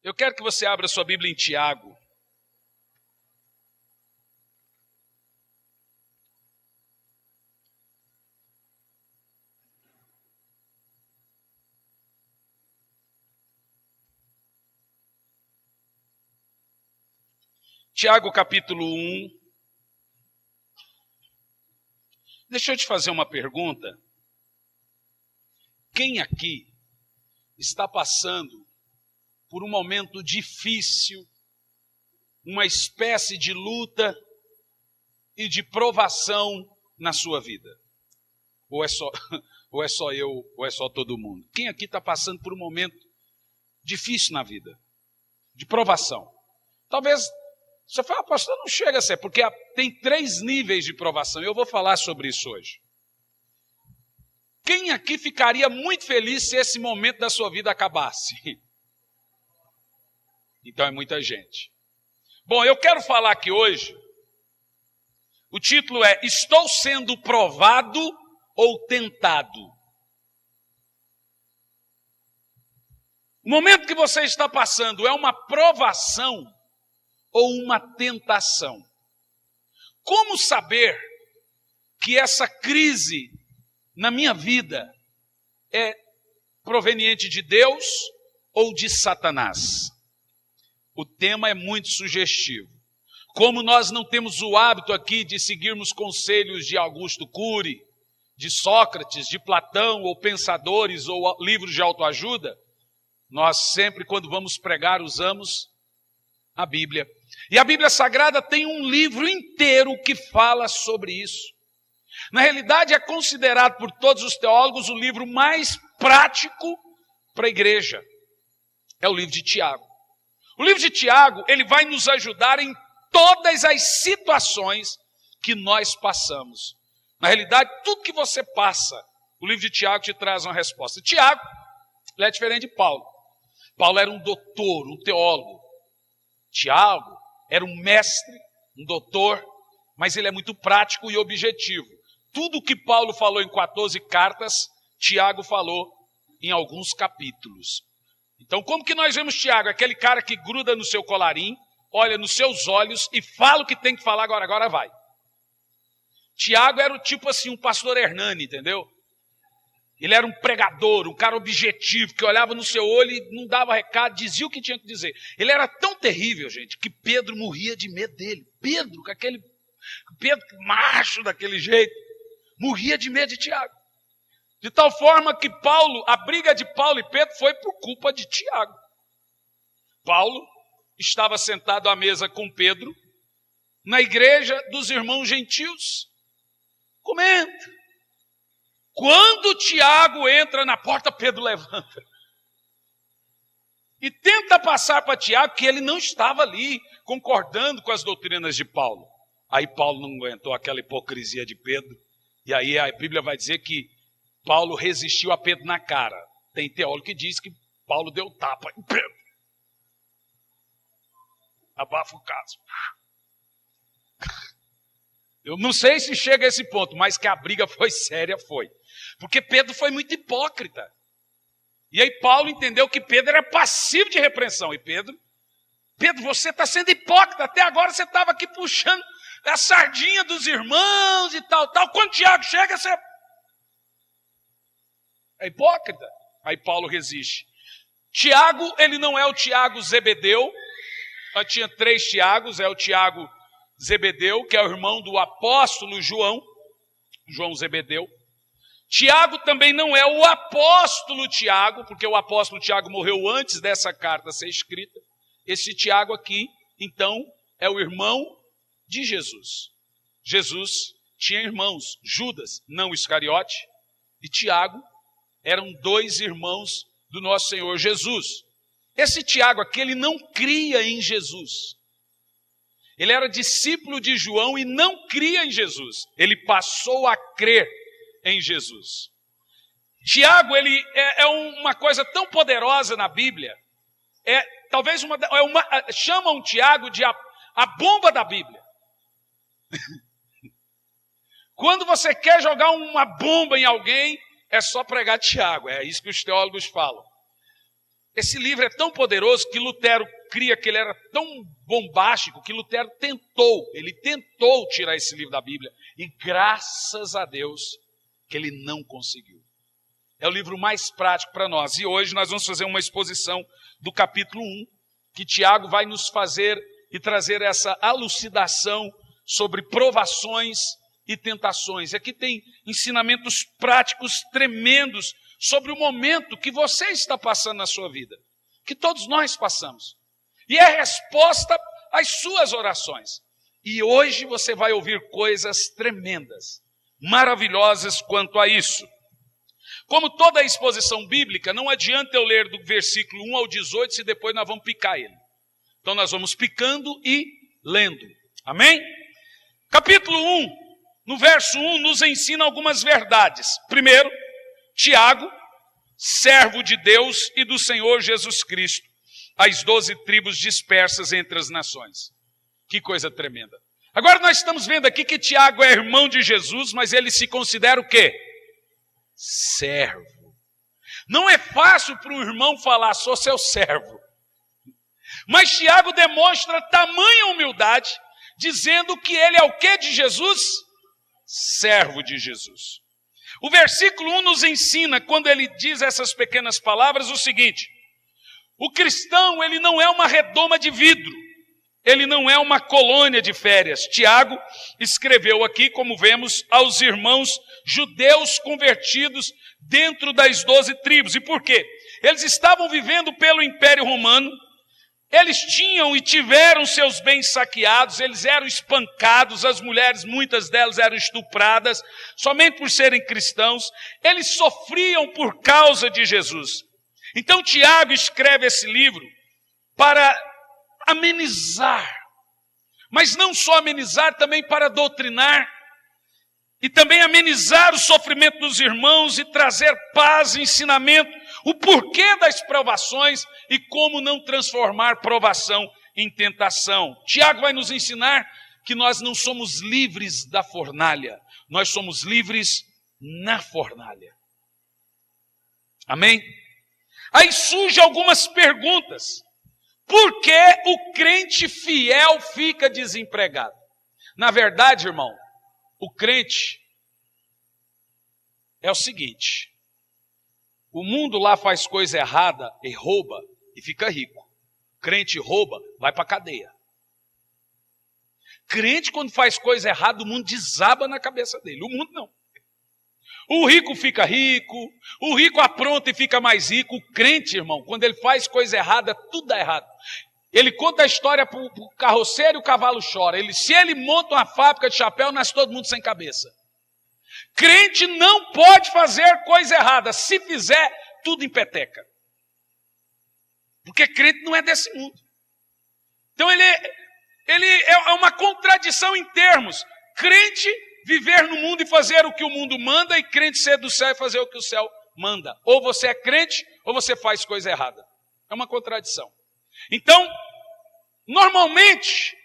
Eu quero que você abra sua Bíblia em Tiago. Tiago capítulo 1. Deixa eu te fazer uma pergunta. Quem aqui está passando por um momento difícil, uma espécie de luta e de provação na sua vida? Ou é só eu, ou é só todo mundo? Quem aqui está passando por um momento difícil na vida, de provação? Talvez você fale, pastor, não chega a ser, porque tem 3 níveis de provação, e eu vou falar sobre isso hoje. Quem aqui ficaria muito feliz se esse momento da sua vida acabasse? Então é muita gente. Bom, eu quero falar aqui hoje, o título é: Estou sendo provado ou tentado? O momento que você está passando é uma provação ou uma tentação? Como saber que essa crise na minha vida é proveniente de Deus ou de Satanás? O tema é muito sugestivo. Como nós não temos o hábito aqui de seguirmos conselhos de Augusto Cury, de Sócrates, de Platão, ou pensadores, ou livros de autoajuda, nós sempre, quando vamos pregar, usamos a Bíblia. E a Bíblia Sagrada tem um livro inteiro que fala sobre isso. Na realidade, é considerado por todos os teólogos o livro mais prático para a igreja. É o livro de Tiago. O livro de Tiago, ele vai nos ajudar em todas as situações que nós passamos. Na realidade, tudo que você passa, o livro de Tiago te traz uma resposta. Tiago, ele é diferente de Paulo. Paulo era um doutor, um teólogo. Tiago era um mestre, um doutor, mas ele é muito prático e objetivo. Tudo o que Paulo falou em 14 cartas, Tiago falou em alguns capítulos. Então, como que nós vemos Tiago? Aquele cara que gruda no seu colarinho, olha nos seus olhos e fala o que tem que falar, agora vai. Tiago era o tipo assim, um pastor Hernani, entendeu? Ele era um pregador, um cara objetivo, que olhava no seu olho e não dava recado, dizia o que tinha que dizer. Ele era tão terrível, gente, que Pedro morria de medo dele. Pedro macho daquele jeito, morria de medo de Tiago. De tal forma que a briga de Paulo e Pedro foi por culpa de Tiago. Paulo estava sentado à mesa com Pedro, na igreja dos irmãos gentios, comendo. Quando Tiago entra na porta, Pedro levanta. E tenta passar para Tiago que ele não estava ali, concordando com as doutrinas de Paulo. Aí Paulo não aguentou aquela hipocrisia de Pedro. E aí a Bíblia vai dizer que Paulo resistiu a Pedro na cara. Tem teólogo que diz que Paulo deu tapa em Pedro. Abafa o caso. Eu não sei se chega a esse ponto, mas que a briga foi séria, foi. Porque Pedro foi muito hipócrita. E aí Paulo entendeu que Pedro era passivo de repreensão. E Pedro, você está sendo hipócrita. Até agora você estava aqui puxando a sardinha dos irmãos e tal. Quando Tiago chega, você é hipócrita. Aí Paulo resiste. Tiago, ele não é o Tiago Zebedeu. Tinha 3 Tiagos, é o Tiago Zebedeu, que é o irmão do apóstolo João Zebedeu. Tiago também não é o apóstolo Tiago, porque o apóstolo Tiago morreu antes dessa carta ser escrita. Esse Tiago aqui, então, é o irmão de Jesus. Jesus tinha irmãos, Judas, não Iscariote, e Tiago, eram 2 irmãos do nosso Senhor Jesus. Esse Tiago aqui, ele não cria em Jesus. Ele era discípulo de João e não cria em Jesus. Ele passou a crer em Jesus. Tiago, ele é uma coisa tão poderosa na Bíblia. Chamam Tiago de a bomba da Bíblia. Quando você quer jogar uma bomba em alguém, é só pregar Tiago. É isso que os teólogos falam. Esse livro é tão poderoso que Lutero cria que ele era tão bombástico que Lutero tentou tirar esse livro da Bíblia. E graças a Deus que ele não conseguiu. É o livro mais prático para nós. E hoje nós vamos fazer uma exposição do capítulo 1, que Tiago vai nos fazer e trazer essa elucidação sobre provações e tentações. Aqui tem ensinamentos práticos tremendos sobre o momento que você está passando na sua vida, que todos nós passamos. E é resposta às suas orações. E hoje você vai ouvir coisas tremendas, maravilhosas quanto a isso. Como toda a exposição bíblica, não adianta eu ler do versículo 1 ao 18, se depois nós vamos picar ele. Então nós vamos picando e lendo. Amém? Capítulo 1, no verso 1, nos ensina algumas verdades. Primeiro, Tiago, servo de Deus e do Senhor Jesus Cristo, as 12 tribos dispersas entre as nações. Que coisa tremenda. Agora nós estamos vendo aqui que Tiago é irmão de Jesus, mas ele se considera o quê? Servo. Não é fácil para um irmão falar, sou seu servo. Mas Tiago demonstra tamanha humildade, dizendo que ele é o quê de Jesus? Servo de Jesus. O versículo 1 nos ensina, quando ele diz essas pequenas palavras, o seguinte: o cristão, ele não é uma redoma de vidro, ele não é uma colônia de férias. Tiago escreveu aqui, como vemos, aos irmãos judeus convertidos dentro das 12 tribos. E por quê? Eles estavam vivendo pelo Império Romano, eles tinham e tiveram seus bens saqueados, eles eram espancados, as mulheres, muitas delas eram estupradas, somente por serem cristãos, eles sofriam por causa de Jesus. Então Tiago escreve esse livro para amenizar, mas não só amenizar, também para doutrinar, e também amenizar o sofrimento dos irmãos e trazer paz e ensinamento, o porquê das provações e como não transformar provação em tentação. Tiago vai nos ensinar que nós não somos livres da fornalha, nós somos livres na fornalha. Amém? Aí surgem algumas perguntas. Por que o crente fiel fica desempregado? Na verdade, irmão, o crente é o seguinte: o mundo lá faz coisa errada e rouba e fica rico. Crente rouba, vai para a cadeia. Crente, quando faz coisa errada, o mundo desaba na cabeça dele. O mundo não. O rico fica rico, o rico apronta e fica mais rico. O crente, irmão, quando ele faz coisa errada, tudo dá errado. Ele conta a história para o carroceiro e o cavalo chora. Se ele monta uma fábrica de chapéu, nasce todo mundo sem cabeça. Crente não pode fazer coisa errada. Se fizer, tudo empeteca. Porque crente não é desse mundo. Então ele é uma contradição em termos. Crente viver no mundo e fazer o que o mundo manda, e crente ser do céu e fazer o que o céu manda. Ou você é crente, ou você faz coisa errada. É uma contradição. Então, normalmente,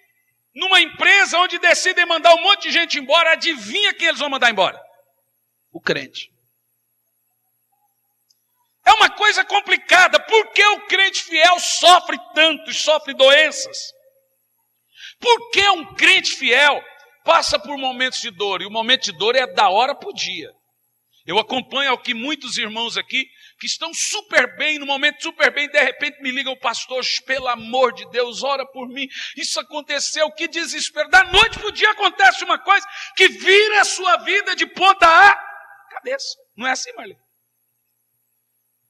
numa empresa onde decidem mandar um monte de gente embora, adivinha quem eles vão mandar embora? O crente. É uma coisa complicada. Por que o crente fiel sofre tanto, sofre doenças? Por que um crente fiel passa por momentos de dor? E o momento de dor é da hora para o dia. Eu acompanho aqui muitos irmãos aqui que estão super bem, no momento super bem, de repente me ligam: pastor, pelo amor de Deus, ora por mim, isso aconteceu, que desespero. Da noite para o dia acontece uma coisa que vira a sua vida de ponta a cabeça. Não é assim, Marlene?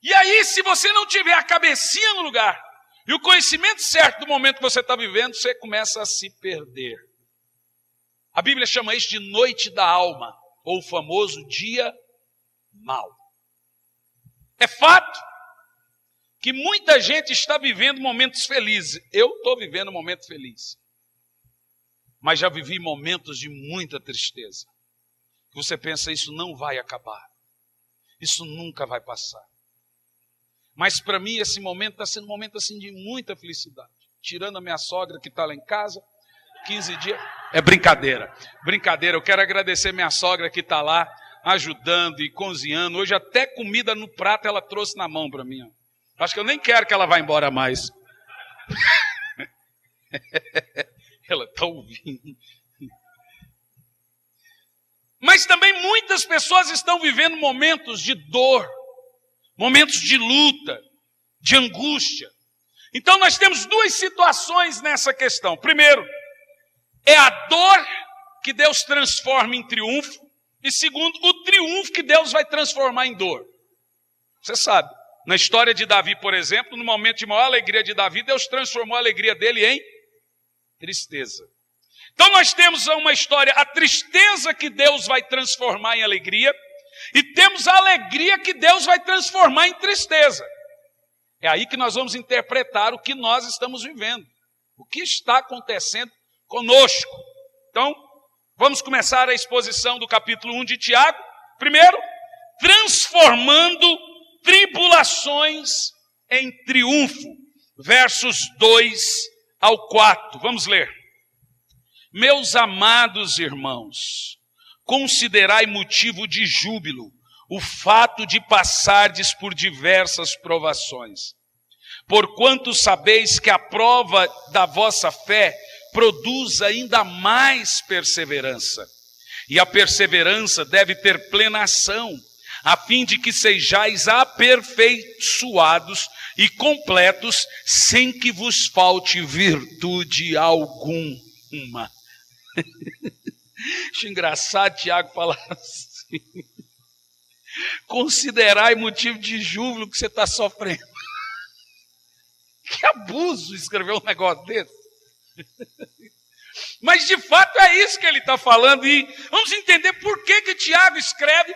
E aí, se você não tiver a cabecinha no lugar e o conhecimento certo do momento que você está vivendo, você começa a se perder. A Bíblia chama isso de noite da alma, ou o famoso dia mau. É fato que muita gente está vivendo momentos felizes. Eu estou vivendo um momento feliz. Mas já vivi momentos de muita tristeza. Você pensa, isso não vai acabar. Isso nunca vai passar. Mas para mim esse momento está sendo um momento assim de muita felicidade. Tirando a minha sogra que está lá em casa, 15 dias. É brincadeira. Brincadeira, eu quero agradecer minha sogra que está lá, ajudando e cozinhando. Hoje até comida no prato ela trouxe na mão para mim. Acho que eu nem quero que ela vá embora mais. Ela está ouvindo. Mas também muitas pessoas estão vivendo momentos de dor, momentos de luta, de angústia. Então nós temos duas situações nessa questão. Primeiro, é a dor que Deus transforma em triunfo. E segundo, o triunfo que Deus vai transformar em dor. Você sabe, na história de Davi, por exemplo, no momento de maior alegria de Davi, Deus transformou a alegria dele em tristeza. Então nós temos uma história, a tristeza que Deus vai transformar em alegria, e temos a alegria que Deus vai transformar em tristeza. É aí que nós vamos interpretar o que nós estamos vivendo, o que está acontecendo conosco. Então, vamos começar a exposição do capítulo 1 de Tiago. Primeiro, transformando tribulações em triunfo. Versos 2 ao 4. Vamos ler. Meus amados irmãos, considerai motivo de júbilo o fato de passardes por diversas provações. Porquanto sabeis que a prova da vossa fé produz ainda mais perseverança. E a perseverança deve ter plena ação, a fim de que sejais aperfeiçoados e completos, sem que vos falte virtude alguma. Acho engraçado Tiago falar assim. Considerai motivo de júbilo que você está sofrendo. Que abuso escrever um negócio desse. Mas de fato é isso que ele está falando. E vamos entender por que Tiago escreve.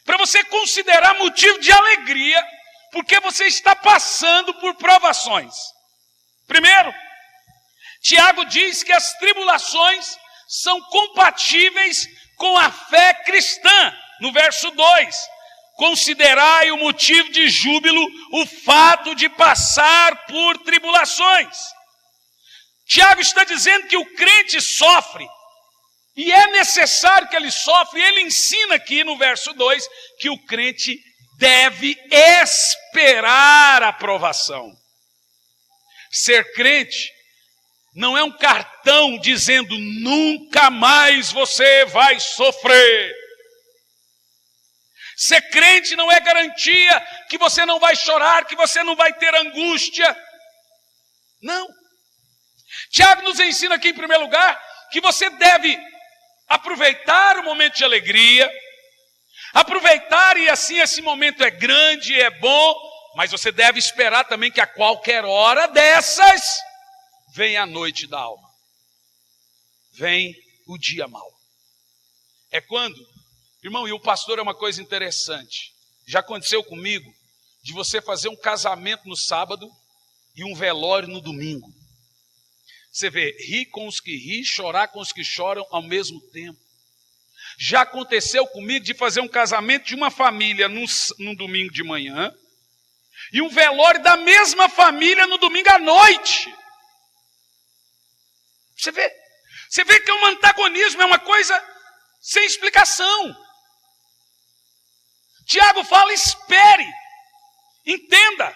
Para você considerar motivo de alegria, porque você está passando por provações. Primeiro, Tiago diz que as tribulações são compatíveis com a fé cristã. No verso 2, considerai o motivo de júbilo o fato de passar por tribulações. Tiago está dizendo que o crente sofre, e é necessário que ele sofra, e ele ensina aqui no verso 2 que o crente deve esperar a provação. Ser crente não é um cartão dizendo nunca mais você vai sofrer. Ser crente não é garantia que você não vai chorar, que você não vai ter angústia. Não. Tiago nos ensina aqui em primeiro lugar que você deve aproveitar o momento de alegria, aproveitar e assim esse momento é grande, é bom, mas você deve esperar também que a qualquer hora dessas vem a noite da alma, vem o dia mau. É quando, irmão, e o pastor é uma coisa interessante, já aconteceu comigo, de você fazer um casamento no sábado e um velório no domingo. Você vê, rir com os que ri, chorar com os que choram ao mesmo tempo. Já aconteceu comigo de fazer um casamento de uma família num domingo de manhã e um velório da mesma família no domingo à noite. Você vê que é um antagonismo, é uma coisa sem explicação. Tiago fala, espere, entenda.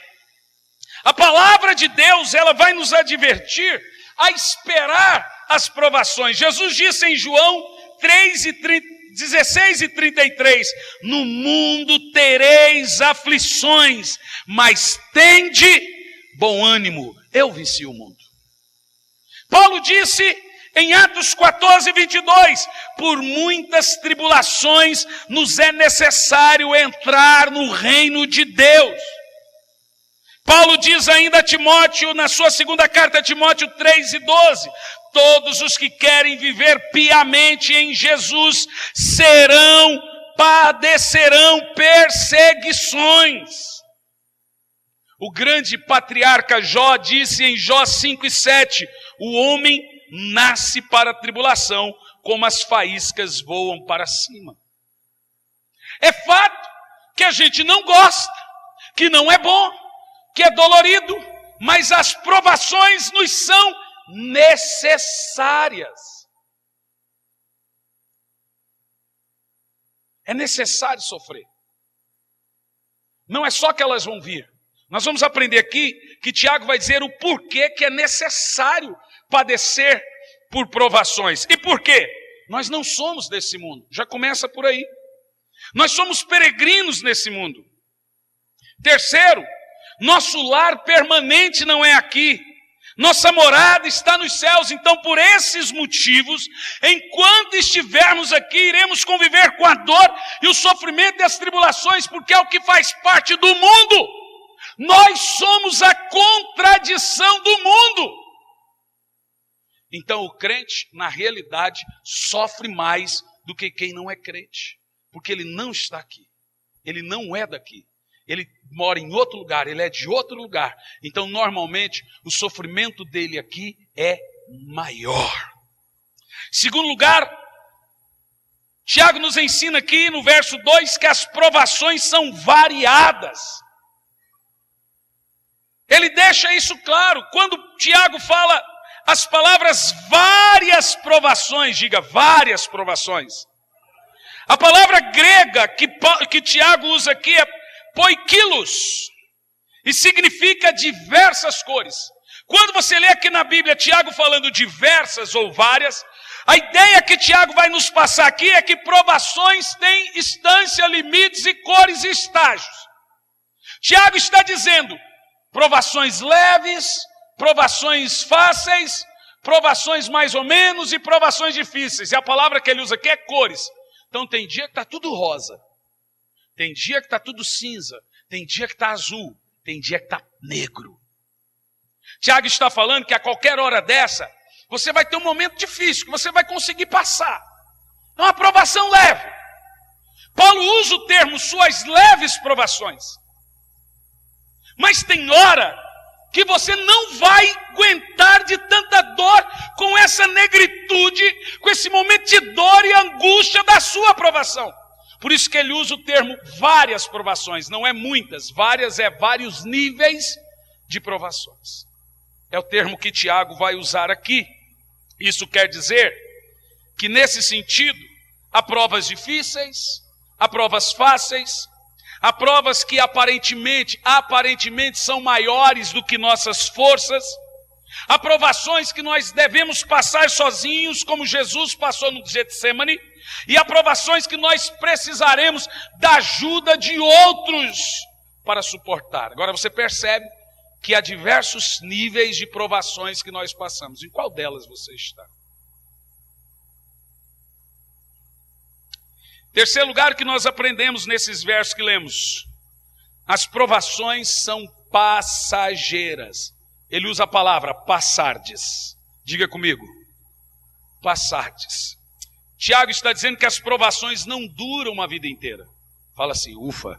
A palavra de Deus, ela vai nos advertir a esperar as provações. Jesus disse em João 16 e 33, no mundo tereis aflições, mas tende bom ânimo, eu venci o mundo. Paulo disse em Atos 14, 22, por muitas tribulações nos é necessário entrar no reino de Deus. Paulo diz ainda a Timóteo, na sua segunda carta a Timóteo 3 e 12, todos os que querem viver piamente em Jesus padecerão perseguições. O grande patriarca Jó disse em Jó 5 e 7, o homem nasce para a tribulação, como as faíscas voam para cima. É fato que a gente não gosta, que não é bom, que é dolorido, mas as provações nos são necessárias. É necessário sofrer. Não é só que elas vão vir, Nós vamos aprender aqui que Tiago vai dizer o porquê que é necessário padecer por provações. E por quê? Nós não somos desse mundo. Já começa por aí. Nós somos peregrinos nesse mundo. Terceiro, nosso lar permanente não é aqui. Nossa morada está nos céus. Então, por esses motivos, enquanto estivermos aqui, iremos conviver com a dor e o sofrimento e as tribulações, porque é o que faz parte do mundo. Nós somos a contradição do mundo. Então, o crente, na realidade, sofre mais do que quem não é crente. Porque ele não está aqui. Ele não é daqui. Ele mora em outro lugar, ele é de outro lugar. Então, normalmente, o sofrimento dele aqui é maior. Segundo lugar, Tiago nos ensina aqui no verso 2 que as provações são variadas. Ele deixa isso claro. Quando Tiago fala as palavras várias provações, diga várias provações. A palavra grega que Tiago usa aqui é poikilos, e significa diversas cores. Quando você lê aqui na Bíblia Tiago falando diversas ou várias, a ideia que Tiago vai nos passar aqui é que provações têm instância, limites e cores e estágios. Tiago está dizendo provações leves, provações fáceis, provações mais ou menos e provações difíceis. E a palavra que ele usa aqui é cores. Então tem dia que está tudo rosa. Tem dia que está tudo cinza, tem dia que está azul, tem dia que está negro. Tiago está falando que a qualquer hora dessa, você vai ter um momento difícil, que você vai conseguir passar. É uma provação leve. Paulo usa o termo suas leves provações. Mas tem hora que você não vai aguentar de tanta dor, com essa negritude, com esse momento de dor e angústia da sua provação. Por isso que ele usa o termo várias provações, não é muitas, várias é vários níveis de provações. É o termo que Tiago vai usar aqui. Isso quer dizer que nesse sentido, há provas difíceis, há provas fáceis, há provas que aparentemente são maiores do que nossas forças, há provações que nós devemos passar sozinhos, como Jesus passou no Getsemane, e há provações que nós precisaremos da ajuda de outros para suportar. Agora você percebe que há diversos níveis de provações que nós passamos. Em qual delas você está? Terceiro lugar que nós aprendemos nesses versos que lemos. As provações são passageiras. Ele usa a palavra passardes. Diga comigo. Passardes. Tiago está dizendo que as provações não duram uma vida inteira. Fala assim, ufa.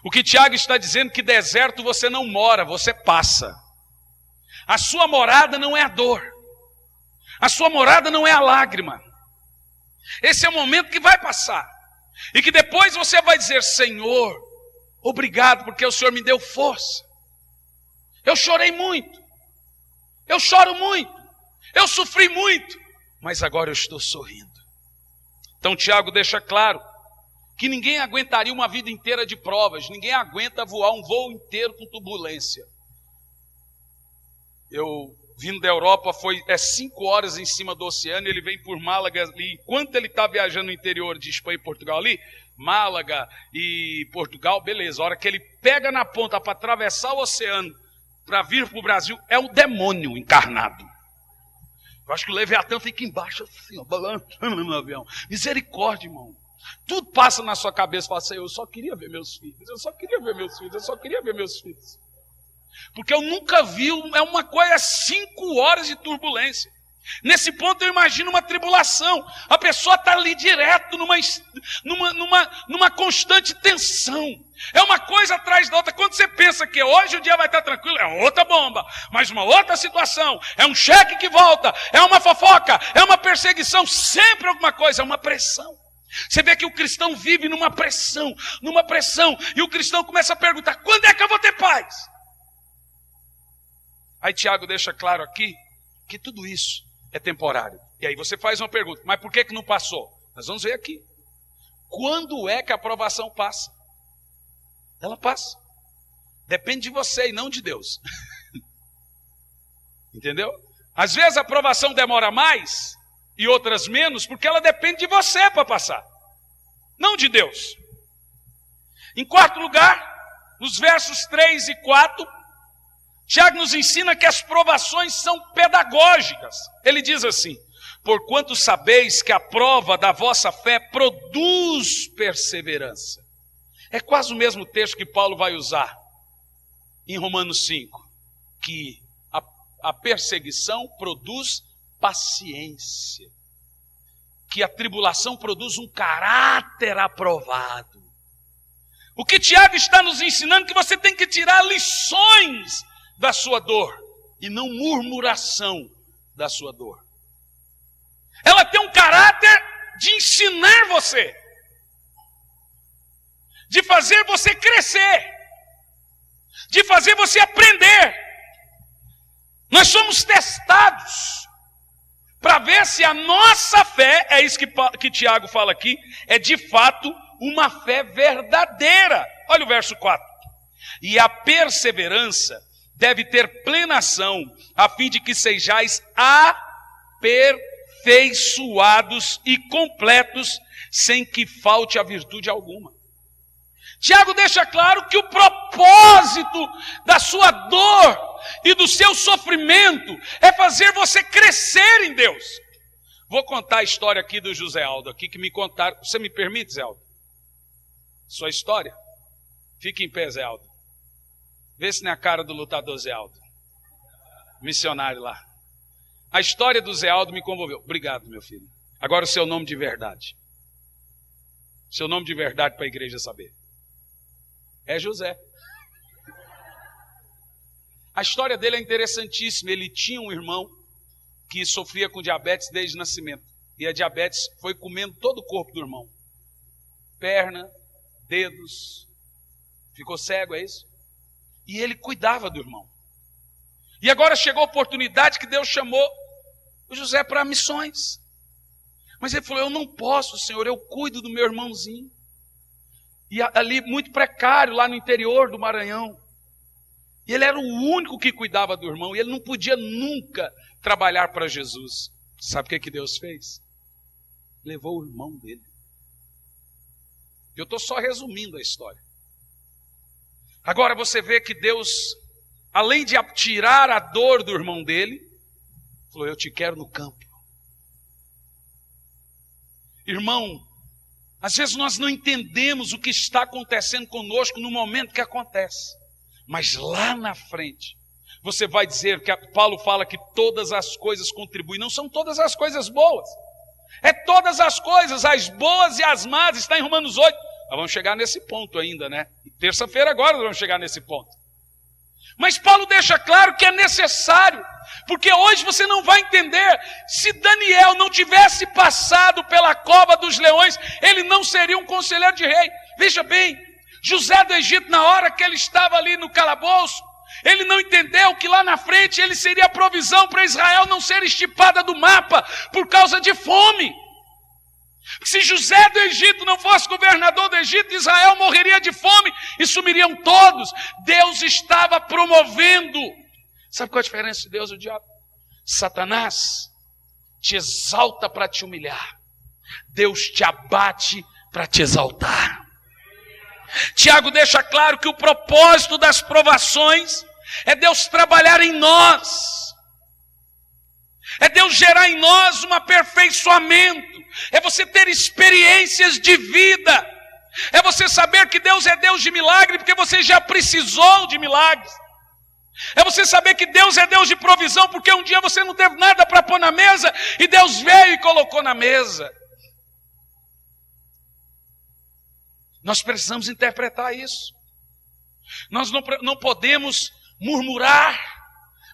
O que Tiago está dizendo é que deserto você não mora, você passa. A sua morada não é a dor. A sua morada não é a lágrima. Esse é o momento que vai passar. E que depois você vai dizer, Senhor, obrigado porque o Senhor me deu força. Eu chorei muito. Eu choro muito. Eu sofri muito. Mas agora eu estou sorrindo. Então Tiago deixa claro que ninguém aguentaria uma vida inteira de provas. Ninguém aguenta voar um voo inteiro com turbulência. Eu vindo da Europa, foi 5 horas em cima do oceano, ele vem por Málaga ali. Enquanto ele está viajando no interior de Espanha e Portugal ali, Málaga e Portugal, beleza. A hora que ele pega na ponta para atravessar o oceano, para vir para o Brasil, é o demônio encarnado. Eu acho que o Leviatã fica embaixo assim, ó, balançando no avião. Misericórdia, irmão. Tudo passa na sua cabeça, fala assim, eu só queria ver meus filhos, eu só queria ver meus filhos, eu só queria ver meus filhos. Porque eu nunca vi, é uma coisa, 5 horas de turbulência. Nesse ponto eu imagino uma tribulação. A pessoa está ali direto numa constante tensão. É uma coisa atrás da outra. Quando você pensa que hoje o dia vai estar tranquilo, é outra bomba, mas uma outra situação. É um cheque que volta, é uma fofoca, é uma perseguição, sempre alguma coisa, é uma pressão. Você vê que o cristão vive numa pressão, e o cristão começa a perguntar, quando é que eu vou ter paz? Aí Tiago deixa claro aqui que tudo isso é temporário. E aí você faz uma pergunta, mas por que não passou? Nós vamos ver aqui. Quando é que a provação passa? Ela passa. Depende de você e não de Deus. Entendeu? Às vezes a aprovação demora mais e outras menos, porque ela depende de você para passar, não de Deus. Em quarto lugar, nos versos 3 e 4, Tiago nos ensina que as provações são pedagógicas. Ele diz assim: porquanto sabeis que a prova da vossa fé produz perseverança. É quase o mesmo texto que Paulo vai usar em Romanos 5, que a perseguição produz paciência, que a tribulação produz um caráter aprovado. O que Tiago está nos ensinando é que você tem que tirar lições da sua dor e não murmuração da sua dor. Ela tem um caráter de ensinar você, de fazer você crescer, de fazer você aprender. Nós somos testados para ver se a nossa fé, é isso que Tiago fala aqui, é de fato uma fé verdadeira. Olha o verso 4. E a perseverança deve ter plena ação, a fim de que sejais aperfeiçoados e completos, sem que falte a virtude alguma. Tiago deixa claro que o propósito da sua dor e do seu sofrimento é fazer você crescer em Deus. Vou contar a história aqui do José Aldo, aqui que me contaram. Você me permite, Zé Aldo? Sua história? Fique em pé, Zé Aldo. Vê se não é a cara do lutador Zé Aldo, missionário lá. A história do Zé Aldo me comoveu. Obrigado, meu filho. Agora o seu nome de verdade. Seu nome de verdade para a igreja saber. É José. A história dele é interessantíssima. Ele tinha um irmão que sofria com diabetes desde o nascimento. E a diabetes foi comendo todo o corpo do irmão. Perna, dedos. Ficou cego, é isso? E ele cuidava do irmão. E agora chegou a oportunidade que Deus chamou o José para missões. Mas ele falou: eu não posso, Senhor, eu cuido do meu irmãozinho. E ali, muito precário, lá no interior do Maranhão. E ele era o único que cuidava do irmão. E ele não podia nunca trabalhar para Jesus. Sabe o que Deus fez? Levou o irmão dele. Eu estou só resumindo a história. Agora você vê que Deus, além de tirar a dor do irmão dele, falou: eu te quero no campo. Irmão, às vezes nós não entendemos o que está acontecendo conosco no momento que acontece. Mas lá na frente, você vai dizer que Paulo fala que todas as coisas contribuem. Não são todas as coisas boas. É todas as coisas, as boas e as más. Está em Romanos 8. Nós vamos chegar nesse ponto ainda, né? Terça-feira agora nós vamos chegar nesse ponto. Mas Paulo deixa claro que é necessário. Porque hoje você não vai entender. Se Daniel não tivesse passado pela cova dos leões, ele não seria um conselheiro de rei. Veja bem, José do Egito, na hora que ele estava ali no calabouço, ele não entendeu que lá na frente ele seria a provisão para Israel não ser estipada do mapa por causa de fome. Se José do Egito não fosse governador do Egito, Israel morreria de fome e sumiriam todos. Deus estava promovendo. Sabe qual é a diferença de Deus e o diabo? Satanás te exalta para te humilhar. Deus te abate para te exaltar. Tiago deixa claro que o propósito das provações é Deus trabalhar em nós. É Deus gerar em nós um aperfeiçoamento. É você ter experiências de vida. É você saber que Deus é Deus de milagre, porque você já precisou de milagres. É você saber que Deus é Deus de provisão, porque um dia você não teve nada para pôr na mesa, e Deus veio e colocou na mesa. Nós precisamos interpretar isso. Nós não podemos murmurar,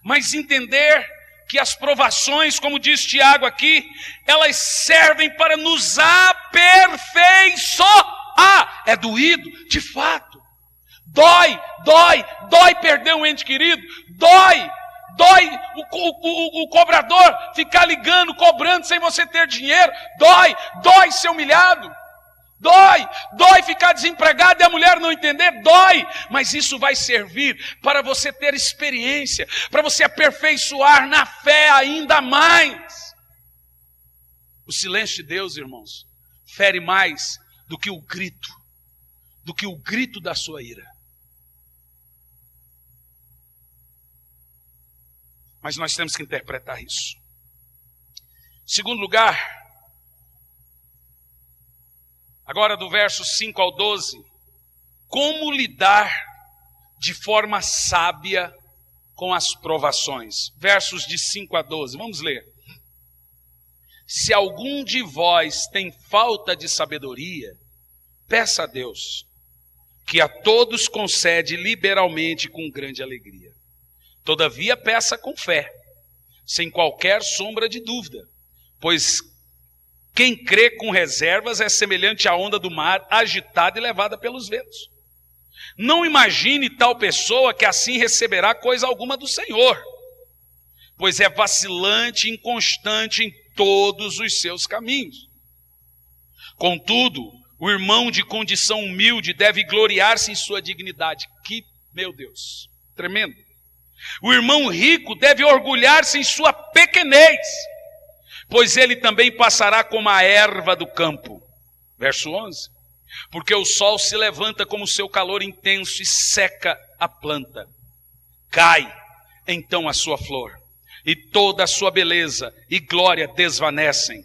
mas entender que as provações, como diz Tiago aqui, elas servem para nos aperfeiçoar. É doído, de fato. Dói perder um ente querido. Dói o cobrador ficar ligando, cobrando sem você ter dinheiro. Dói ser humilhado. Dói ficar desempregado e a mulher não entender, dói. Mas isso vai servir para você ter experiência, para você aperfeiçoar na fé ainda mais. O silêncio de Deus, irmãos, fere mais do que o grito da sua ira. Mas nós temos que interpretar isso. Segundo lugar, agora do verso 5 ao 12, como lidar de forma sábia com as provações. Versos de 5 a 12, vamos ler. Se algum de vós tem falta de sabedoria, peça a Deus, que a todos concede liberalmente com grande alegria. Todavia peça com fé, sem qualquer sombra de dúvida, pois quem crê com reservas é semelhante à onda do mar, agitada e levada pelos ventos. Não imagine tal pessoa que assim receberá coisa alguma do Senhor, pois é vacilante e inconstante em todos os seus caminhos. Contudo, o irmão de condição humilde deve gloriar-se em sua dignidade. Que, meu Deus, tremendo. O irmão rico deve orgulhar-se em sua pequenez, pois ele também passará como a erva do campo. Verso 11. Porque o sol se levanta como seu calor intenso e seca a planta. Cai então a sua flor, e toda a sua beleza e glória desvanecem.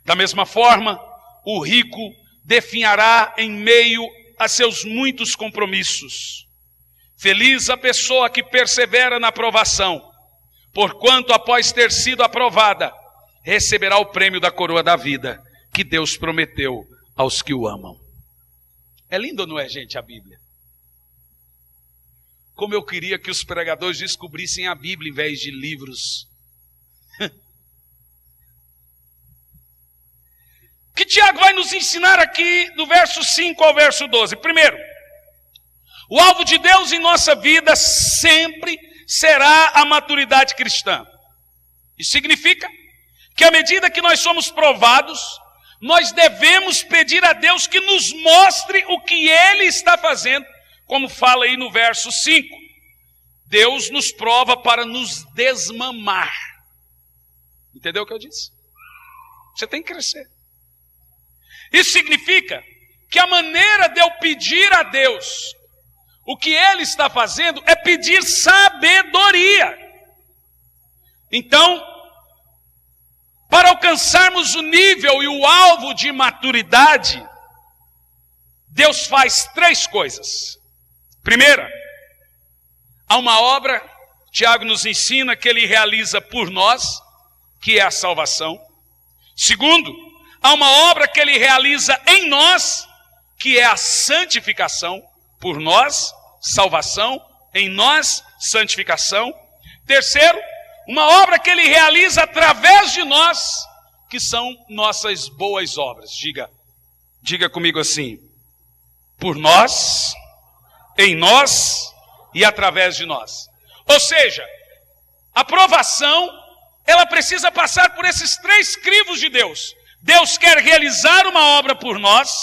Da mesma forma, o rico definhará em meio a seus muitos compromissos. Feliz a pessoa que persevera na provação, porquanto após ter sido aprovada, receberá o prêmio da coroa da vida, que Deus prometeu aos que o amam. É lindo, não é, gente, a Bíblia? Como eu queria que os pregadores descobrissem a Bíblia em vez de livros. O que Tiago vai nos ensinar aqui do verso 5 ao verso 12? Primeiro, o alvo de Deus em nossa vida sempre será a maturidade cristã. Isso significa que à medida que nós somos provados, nós devemos pedir a Deus que nos mostre o que Ele está fazendo, como fala aí no verso 5. Deus nos prova para nos desmamar. Entendeu o que eu disse? Você tem que crescer. Isso significa que a maneira de eu pedir a Deus o que Ele está fazendo é pedir sabedoria. Então, para alcançarmos o nível e o alvo de maturidade, Deus faz 3 coisas. Primeira, há uma obra, Tiago nos ensina, que Ele realiza por nós, que é a salvação. Segundo, há uma obra que Ele realiza em nós, que é a santificação. Por nós, salvação, em nós, santificação. Terceiro, uma obra que Ele realiza através de nós, que são nossas boas obras. Diga comigo assim: por nós, em nós e através de nós. Ou seja, a aprovação, ela precisa passar por esses 3 crivos de Deus. Deus quer realizar uma obra por nós,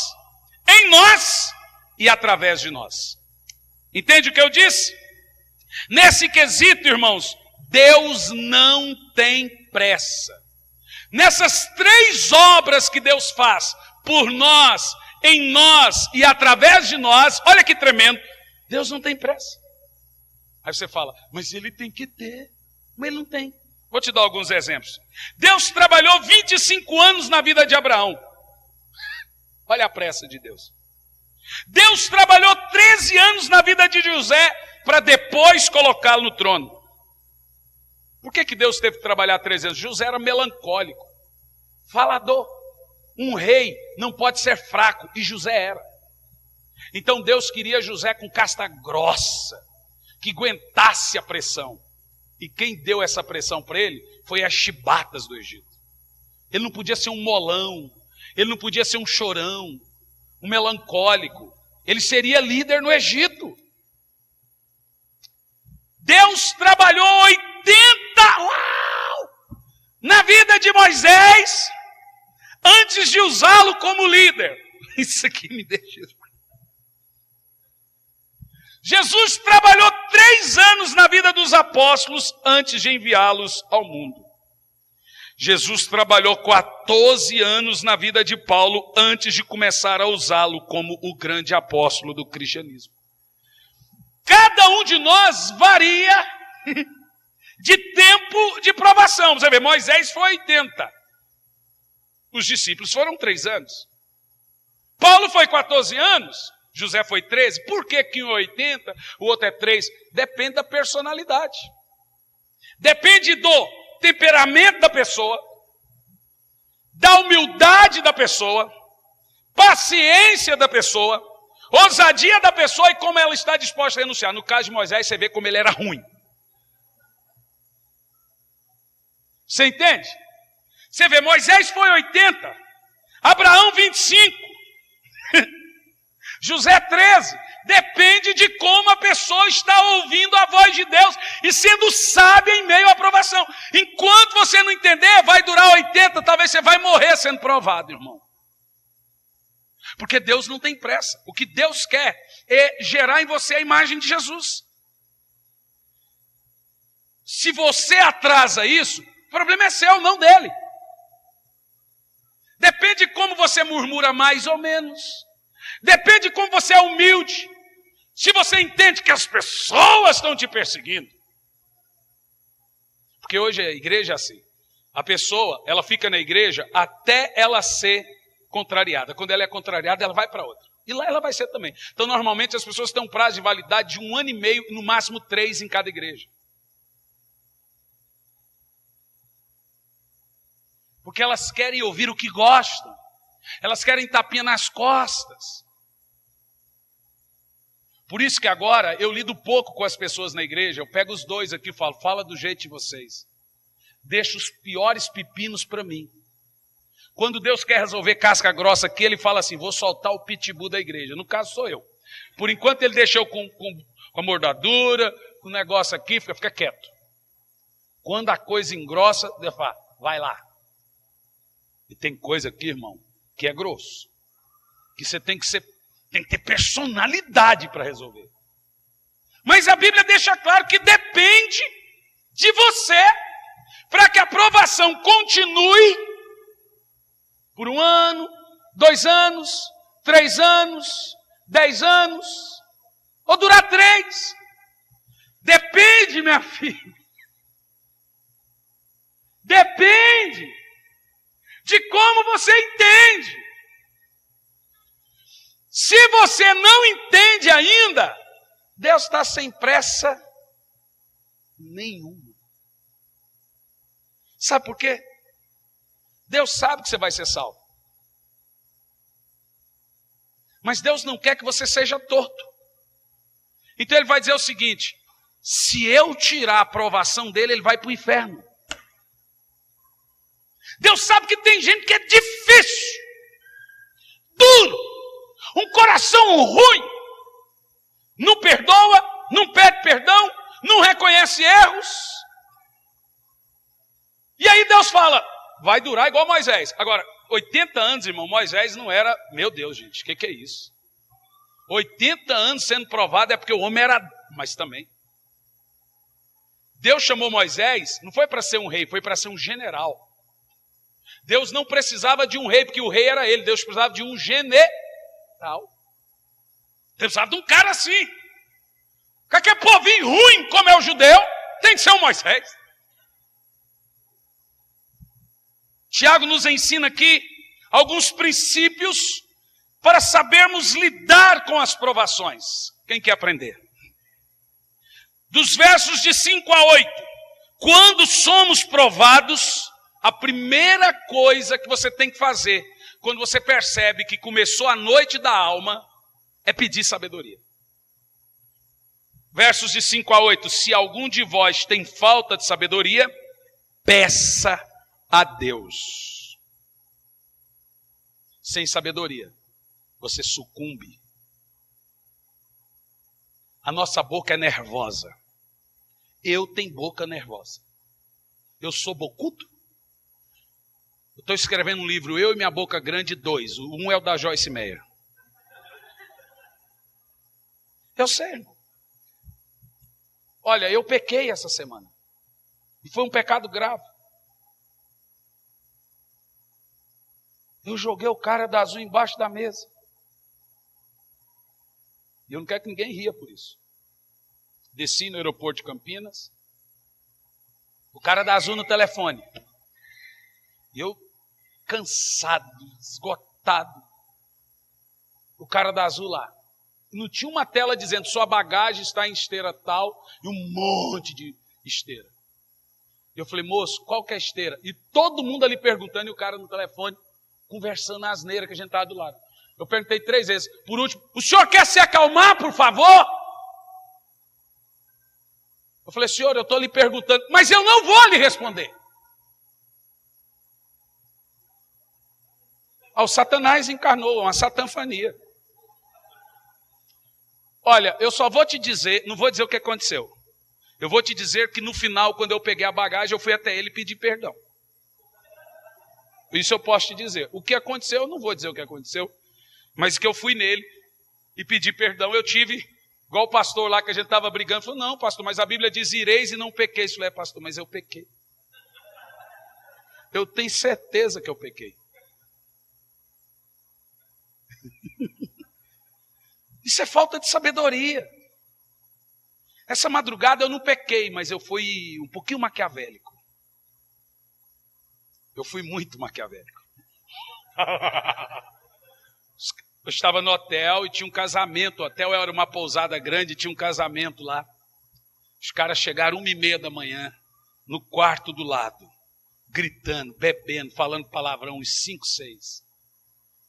em nós e através de nós. Entende o que eu disse? Nesse quesito, irmãos, Deus não tem pressa. Nessas 3 obras que Deus faz por nós, em nós e através de nós, olha que tremendo, Deus não tem pressa. Aí você fala, mas Ele tem que ter. Mas Ele não tem. Vou te dar alguns exemplos. Deus trabalhou 25 anos na vida de Abraão. Olha a pressa de Deus. Deus trabalhou 13 anos na vida de José para depois colocá-lo no trono. Por que Deus teve que trabalhar 13 anos? José era melancólico, falador. Um rei não pode ser fraco, e José era. Então Deus queria José com casta grossa, que aguentasse a pressão. E quem deu essa pressão para ele foi as chibatas do Egito. Ele não podia ser um molão, ele não podia ser um chorão, um melancólico. Ele seria líder no Egito. Deus trabalhou 80 na vida de Moisés antes de usá-lo como líder. Isso aqui me deixa... Jesus trabalhou 3 anos na vida dos apóstolos antes de enviá-los ao mundo. Jesus trabalhou 14 anos na vida de Paulo antes de começar a usá-lo como o grande apóstolo do cristianismo. Cada um de nós varia de tempo de provação. Você vê, Moisés foi 80. Os discípulos foram 3 anos. Paulo foi 14 anos. José foi 13. Por que que um é 80, o outro é 3? Depende da personalidade. Depende do temperamento da pessoa, da humildade da pessoa, paciência da pessoa, ousadia da pessoa e como ela está disposta a renunciar. No caso de Moisés, você vê como ele era ruim. Você entende? Você vê, Moisés foi 80, Abraão 25, José 13. Depende de como a pessoa está ouvindo a voz de Deus e sendo sábia em meio à provação. Enquanto você não entender, vai durar 80, talvez você vai morrer sendo provado, irmão. Porque Deus não tem pressa. O que Deus quer é gerar em você a imagem de Jesus. Se você atrasa isso, o problema é seu, não dele. Depende de como você murmura mais ou menos. Depende de como você é humilde. Se você entende que as pessoas estão te perseguindo. Porque hoje a igreja é assim. A pessoa, ela fica na igreja até ela ser contrariada. Quando ela é contrariada, ela vai para outra. E lá ela vai ser também. Então, normalmente, as pessoas têm um prazo de validade de 1 ano e meio, no máximo 3 em cada igreja. Porque elas querem ouvir o que gostam. Elas querem tapinha nas costas. Por isso que agora eu lido pouco com as pessoas na igreja. Eu pego os dois aqui e falo, fala do jeito de vocês. Deixa os piores pepinos para mim. Quando Deus quer resolver casca grossa aqui, ele fala assim, vou soltar o pitbull da igreja. No caso sou eu. Por enquanto ele deixou com a mordadura, com o negócio aqui, fica quieto. Quando a coisa engrossa, Deus fala, vai lá. E tem coisa aqui, irmão, que é grosso. Que você tem que ter personalidade para resolver. Mas a Bíblia deixa claro que depende de você para que a provação continue por 1 ano, 2 anos, 3 anos, 10 anos, ou durar 3. Depende, minha filha. Depende de como você entende. Se você não entende ainda, Deus está sem pressa nenhuma. Sabe por quê? Deus sabe que você vai ser salvo. Mas Deus não quer que você seja torto. Então ele vai dizer o seguinte, se eu tirar a aprovação dele, ele vai para o inferno. Deus sabe que tem gente que é difícil, duro, um coração ruim, não perdoa, não pede perdão, não reconhece erros. E aí Deus fala, vai durar igual Moisés. Agora, 80 anos, irmão, Moisés não era, meu Deus, gente, o que é isso? 80 anos sendo provado é porque o homem era, mas também. Deus chamou Moisés, não foi para ser um rei, foi para ser um general. Deus não precisava de um rei, porque o rei era ele. Deus precisava de um general. Deus precisava de um cara assim. Qualquer povinho ruim, como é o judeu, tem que ser um Moisés. Tiago nos ensina aqui alguns princípios para sabermos lidar com as provações. Quem quer aprender? Dos versos de 5 a 8. Quando somos provados, a primeira coisa que você tem que fazer, quando você percebe que começou a noite da alma, é pedir sabedoria. Versos de 5 a 8. Se algum de vós tem falta de sabedoria, peça a Deus. Sem sabedoria, você sucumbe. A nossa boca é nervosa. Eu tenho boca nervosa. Eu sou bocudo. Eu estou escrevendo um livro, Eu e Minha Boca Grande 2. Um é o da Joyce Meyer. Eu sei, irmão. Olha, eu pequei essa semana. E foi um pecado grave. Eu joguei o cara da Azul embaixo da mesa. E eu não quero que ninguém ria por isso. Desci no aeroporto de Campinas. O cara da Azul no telefone. E eu, cansado, esgotado. O cara da Azul lá. Não tinha uma tela dizendo, sua bagagem está em esteira tal, e um monte de esteira. Eu falei, moço, qual que é a esteira? E todo mundo ali perguntando, e o cara no telefone, conversando na asneira que a gente estava do lado. Eu perguntei 3 vezes. Por último, o senhor quer se acalmar, por favor? Eu falei, senhor, eu estou lhe perguntando, mas eu não vou lhe responder. O Satanás encarnou, uma satanfania. Olha, eu só vou te dizer, não vou dizer o que aconteceu. Eu vou te dizer que no final, quando eu peguei a bagagem, eu fui até ele pedir perdão. Isso eu posso te dizer. O que aconteceu, eu não vou dizer o que aconteceu, mas que eu fui nele e pedi perdão. Eu tive, igual o pastor lá que a gente estava brigando, falou, não, pastor, mas a Bíblia diz, ireis e não pequeis. Eu falei, pastor, mas eu pequei. Eu tenho certeza que eu pequei. Isso é falta de sabedoria. Essa madrugada eu não pequei, mas eu fui um pouquinho maquiavélico. Eu fui muito maquiavélico. Eu estava no hotel e tinha um casamento. O hotel era uma pousada grande, tinha um casamento lá. Os caras chegaram 1h30 da manhã, no quarto do lado, gritando, bebendo, falando palavrão, uns 5, 6.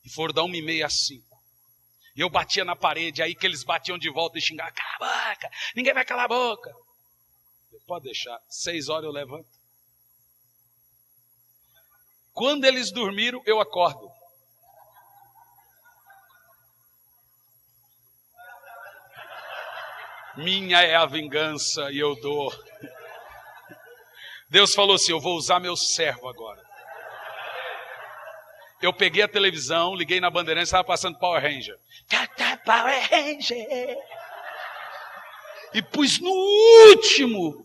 E foram da 1h30 às 5. E eu batia na parede, aí que eles batiam de volta e xingavam, cala a boca, ninguém vai calar a boca. Pode deixar, 6 horas eu levanto. Quando eles dormiram, eu acordo. Minha é a vingança e eu dou. Deus falou assim, eu vou usar meu servo agora. Eu peguei a televisão, liguei na Bandeirantes, estava passando Power Ranger. Power Ranger! E pus no último.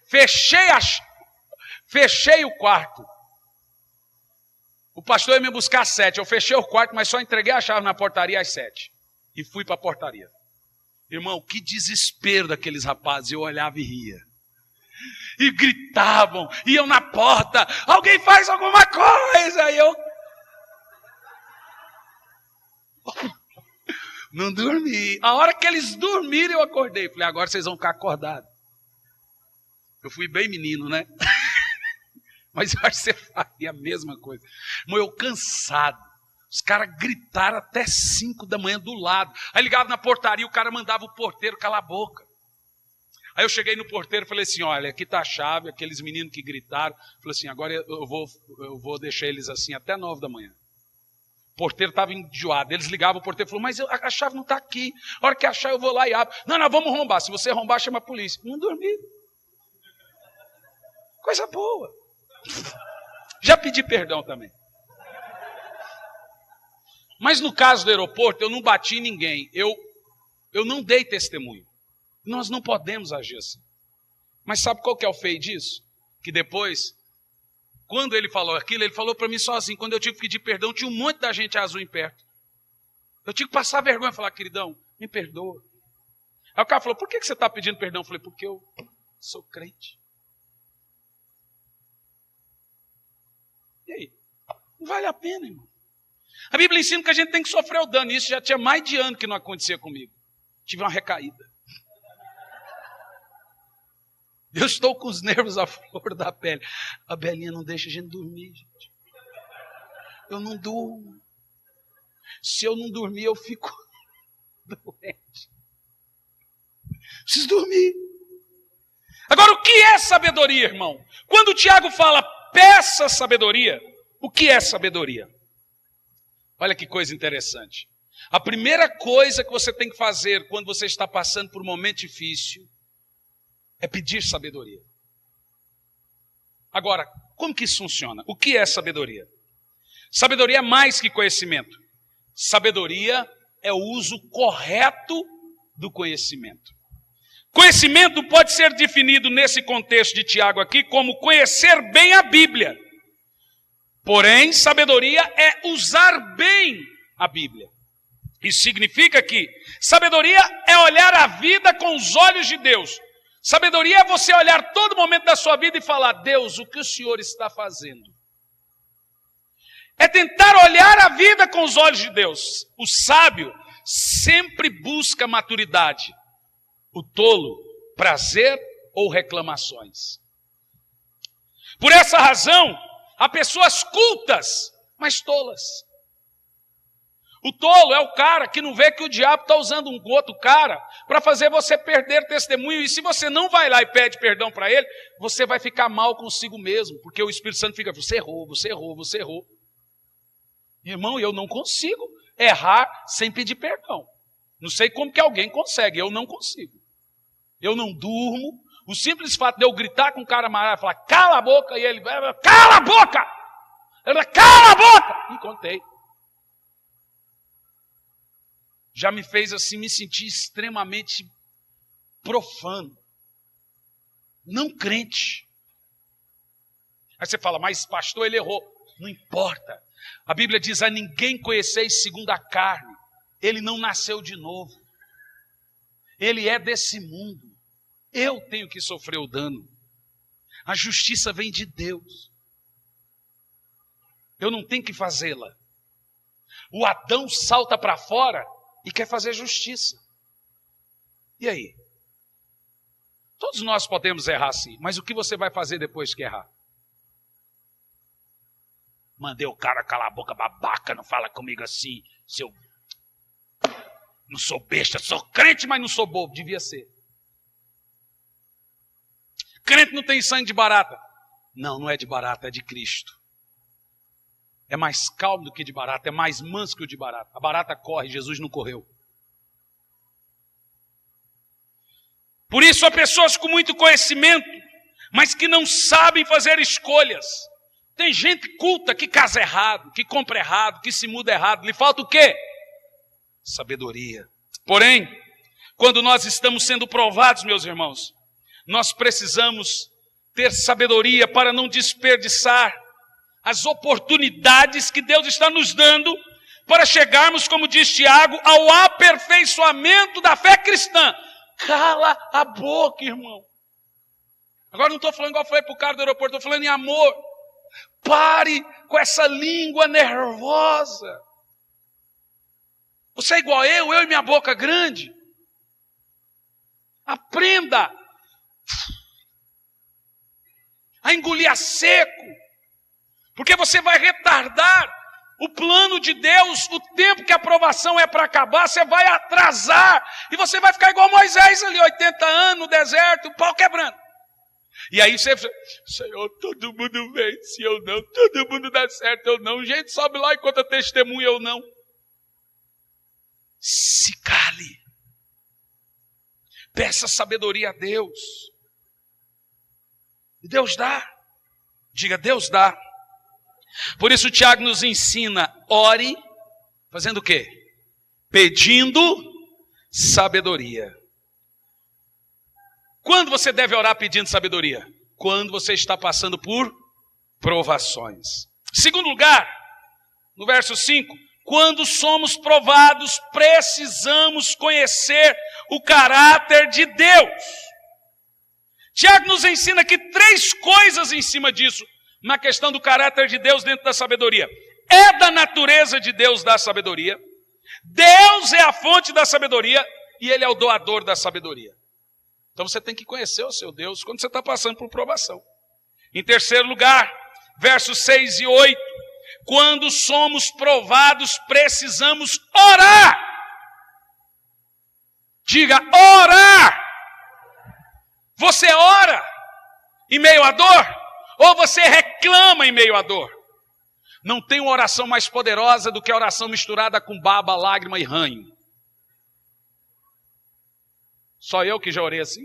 Fechei o quarto. O pastor ia me buscar às 7. Eu fechei o quarto, mas só entreguei a chave na portaria às 7. E fui para a portaria. Irmão, que desespero daqueles rapazes. Eu olhava e ria. E gritavam, iam na porta. Alguém faz alguma coisa. E eu... Não dormi. A hora que eles dormiram, eu acordei. Falei, agora vocês vão ficar acordados. Eu fui bem menino, né? Mas eu acho que você faria a mesma coisa. Irmão, eu cansado. Os caras gritaram até 5 da manhã do lado. Aí ligava na portaria, o cara mandava o porteiro calar a boca. Aí eu cheguei no porteiro e falei assim, olha, aqui está a chave, aqueles meninos que gritaram. Falei assim, agora eu vou deixar eles assim até 9 da manhã. O porteiro estava enjoado. Eles ligavam, o porteiro falou, mas a chave não está aqui. A hora que achar eu vou lá e abro. Não, vamos arrombar. Se você arrombar, chama a polícia. Não dormi. Coisa boa. Já pedi perdão também. Mas no caso do aeroporto, eu não bati em ninguém. Eu não dei testemunho. Nós não podemos agir assim. Mas sabe qual que é o feio disso? Que depois, quando ele falou aquilo, ele falou para mim sozinho. Quando eu tive que pedir perdão, tinha um monte da gente azul em perto. Eu tive que passar vergonha e falar, queridão, me perdoa. Aí o cara falou, por que você está pedindo perdão? Eu falei, porque eu sou crente. E aí? Não vale a pena, irmão. A Bíblia ensina que a gente tem que sofrer o dano. Isso já tinha mais de ano que não acontecia comigo. Tive uma recaída. Eu estou com os nervos à flor da pele. A Belinha não deixa a gente dormir, gente. Eu não durmo. Se eu não dormir, eu fico doente. Preciso dormir. Agora, o que é sabedoria, irmão? Quando o Tiago fala, peça sabedoria, o que é sabedoria? Olha que coisa interessante. A primeira coisa que você tem que fazer quando você está passando por um momento difícil é pedir sabedoria. Agora, como que isso funciona? O que é sabedoria? Sabedoria é mais que conhecimento. Sabedoria é o uso correto do conhecimento. Conhecimento pode ser definido nesse contexto de Tiago aqui como conhecer bem a Bíblia. Porém, sabedoria é usar bem a Bíblia. Isso significa que sabedoria é olhar a vida com os olhos de Deus. Sabedoria é você olhar todo momento da sua vida e falar: Deus, o que o Senhor está fazendo? É tentar olhar a vida com os olhos de Deus. O sábio sempre busca maturidade. O tolo, prazer ou reclamações. Por essa razão, há pessoas cultas, mas tolas. O tolo é o cara que não vê que o diabo está usando um outro cara para fazer você perder testemunho. E se você não vai lá e pede perdão para ele, você vai ficar mal consigo mesmo. Porque o Espírito Santo fica: você errou, você errou, você errou. Irmão, eu não consigo errar sem pedir perdão. Não sei como que alguém consegue, eu não consigo. Eu não durmo. O simples fato de eu gritar com o cara amarelo e falar: cala a boca, e ele: cala a boca! Ele: cala a boca! E contei. Já me fez assim me sentir extremamente profano. Não crente. Aí você fala: mas pastor, ele errou. Não importa. A Bíblia diz: a ninguém conheceis segundo a carne. Ele não nasceu de novo. Ele é desse mundo. Eu tenho que sofrer o dano. A justiça vem de Deus. Eu não tenho que fazê-la. O Adão salta para fora e quer fazer justiça. E aí? Todos nós podemos errar sim, mas o que você vai fazer depois que errar? Mandei o cara calar a boca, babaca, não fala comigo assim, seu... Não sou besta, sou crente, mas não sou bobo. Devia ser. Crente não tem sangue de barata. Não, não é de barata, é de Cristo. É mais calmo do que de barata, é mais manso que o de barata. A barata corre, Jesus não correu. Por isso há pessoas com muito conhecimento, mas que não sabem fazer escolhas. Tem gente culta que casa errado, que compra errado, que se muda errado. Lhe falta o quê? Sabedoria. Porém, quando nós estamos sendo provados, meus irmãos, nós precisamos ter sabedoria para não desperdiçar as oportunidades que Deus está nos dando para chegarmos, como diz Tiago, ao aperfeiçoamento da fé cristã. Cala a boca, irmão. Agora não estou falando igual eu falei para o cara do aeroporto, estou falando em amor. Pare com essa língua nervosa. Você é igual eu e minha boca grande. Aprenda a engolir a seco, porque você vai retardar o plano de Deus. O tempo que a aprovação é para acabar, você vai atrasar, e você vai ficar igual Moisés ali, 80 anos no deserto, o pau quebrando. E aí você, Senhor, todo mundo vence, eu não, todo mundo dá certo, eu não, gente sobe lá e conta testemunho, eu não. Se cale. Peça sabedoria a Deus. E Deus dá. Diga: Deus dá. Por isso Tiago nos ensina: ore, fazendo o quê? Pedindo sabedoria. Quando você deve orar pedindo sabedoria? Quando você está passando por provações. Segundo lugar, no verso 5, quando somos provados, precisamos conhecer o caráter de Deus. Tiago nos ensina aqui 3 coisas em cima disso, na questão do caráter de Deus dentro da sabedoria. É da natureza de Deus dar sabedoria. Deus é a fonte da sabedoria e Ele é o doador da sabedoria. Então você tem que conhecer o seu Deus quando você está passando por provação. Em terceiro lugar, versos 6 e 8. Quando somos provados, precisamos orar. Diga: orar. Você ora em meio à dor? Ou você reclama em meio à dor? Não tem uma oração mais poderosa do que a oração misturada com baba, lágrima e ranho. Só eu que já orei assim?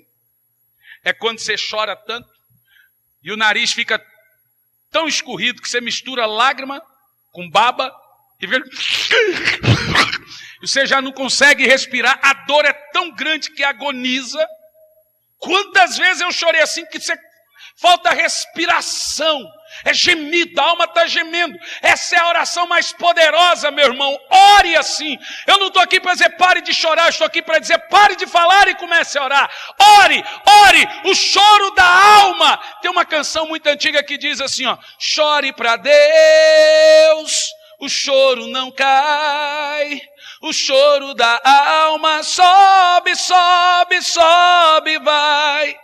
É quando você chora tanto e o nariz fica tão escorrido que você mistura lágrima com baba você já não consegue respirar, a dor é tão grande que agoniza. Quantas vezes eu chorei assim que falta respiração, é gemido, a alma está gemendo. Essa é a oração mais poderosa, meu irmão. Ore assim. Eu não estou aqui para dizer pare de chorar, eu estou aqui para dizer pare de falar e comece a orar. Ore, ore, o choro da alma. Tem uma canção muito antiga que diz assim, ó: chore para Deus, o choro não cai. O choro da alma sobe, sobe, sobe, vai.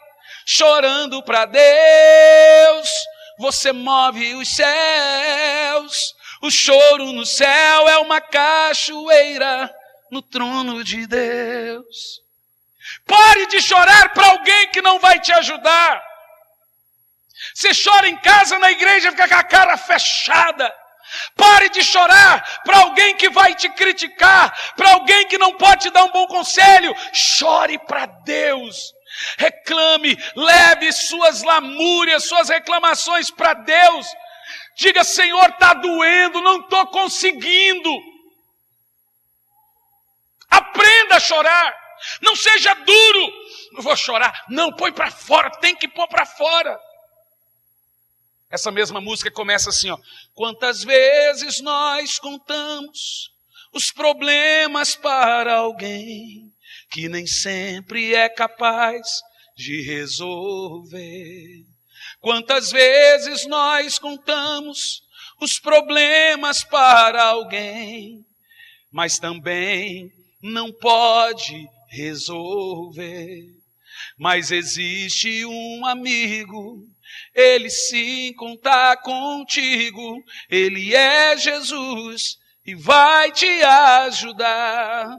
Chorando para Deus, você move os céus. O choro no céu é uma cachoeira no trono de Deus. Pare de chorar para alguém que não vai te ajudar. Você chora em casa, na igreja, fica com a cara fechada. Pare de chorar para alguém que vai te criticar, para alguém que não pode te dar um bom conselho. Chore para Deus. Reclame, leve suas lamúrias, suas reclamações para Deus. Diga: Senhor, está doendo, não estou conseguindo. Aprenda a chorar. Não seja duro. Não vou chorar. Não, põe para fora, tem que pôr para fora. Essa mesma música começa assim, ó: quantas vezes nós contamos os problemas para alguém que nem sempre é capaz de resolver. Quantas vezes nós contamos os problemas para alguém, mas também não pode resolver. Mas existe um amigo, ele sim conta contigo, ele é Jesus e vai te ajudar.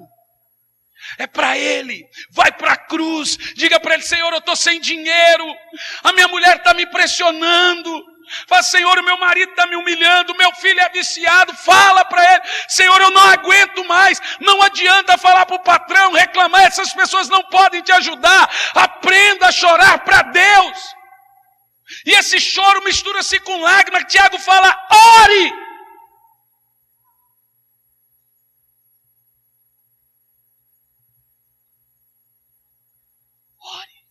É para ele, vai para a cruz, diga para ele: Senhor, eu estou sem dinheiro, a minha mulher está me pressionando. Fala: Senhor, o meu marido está me humilhando, meu filho é viciado. Fala para ele: Senhor, eu não aguento mais. Não adianta falar para o patrão, reclamar, essas pessoas não podem te ajudar. Aprenda a chorar para Deus. E esse choro mistura-se com lágrima. Tiago fala: ore. Ore.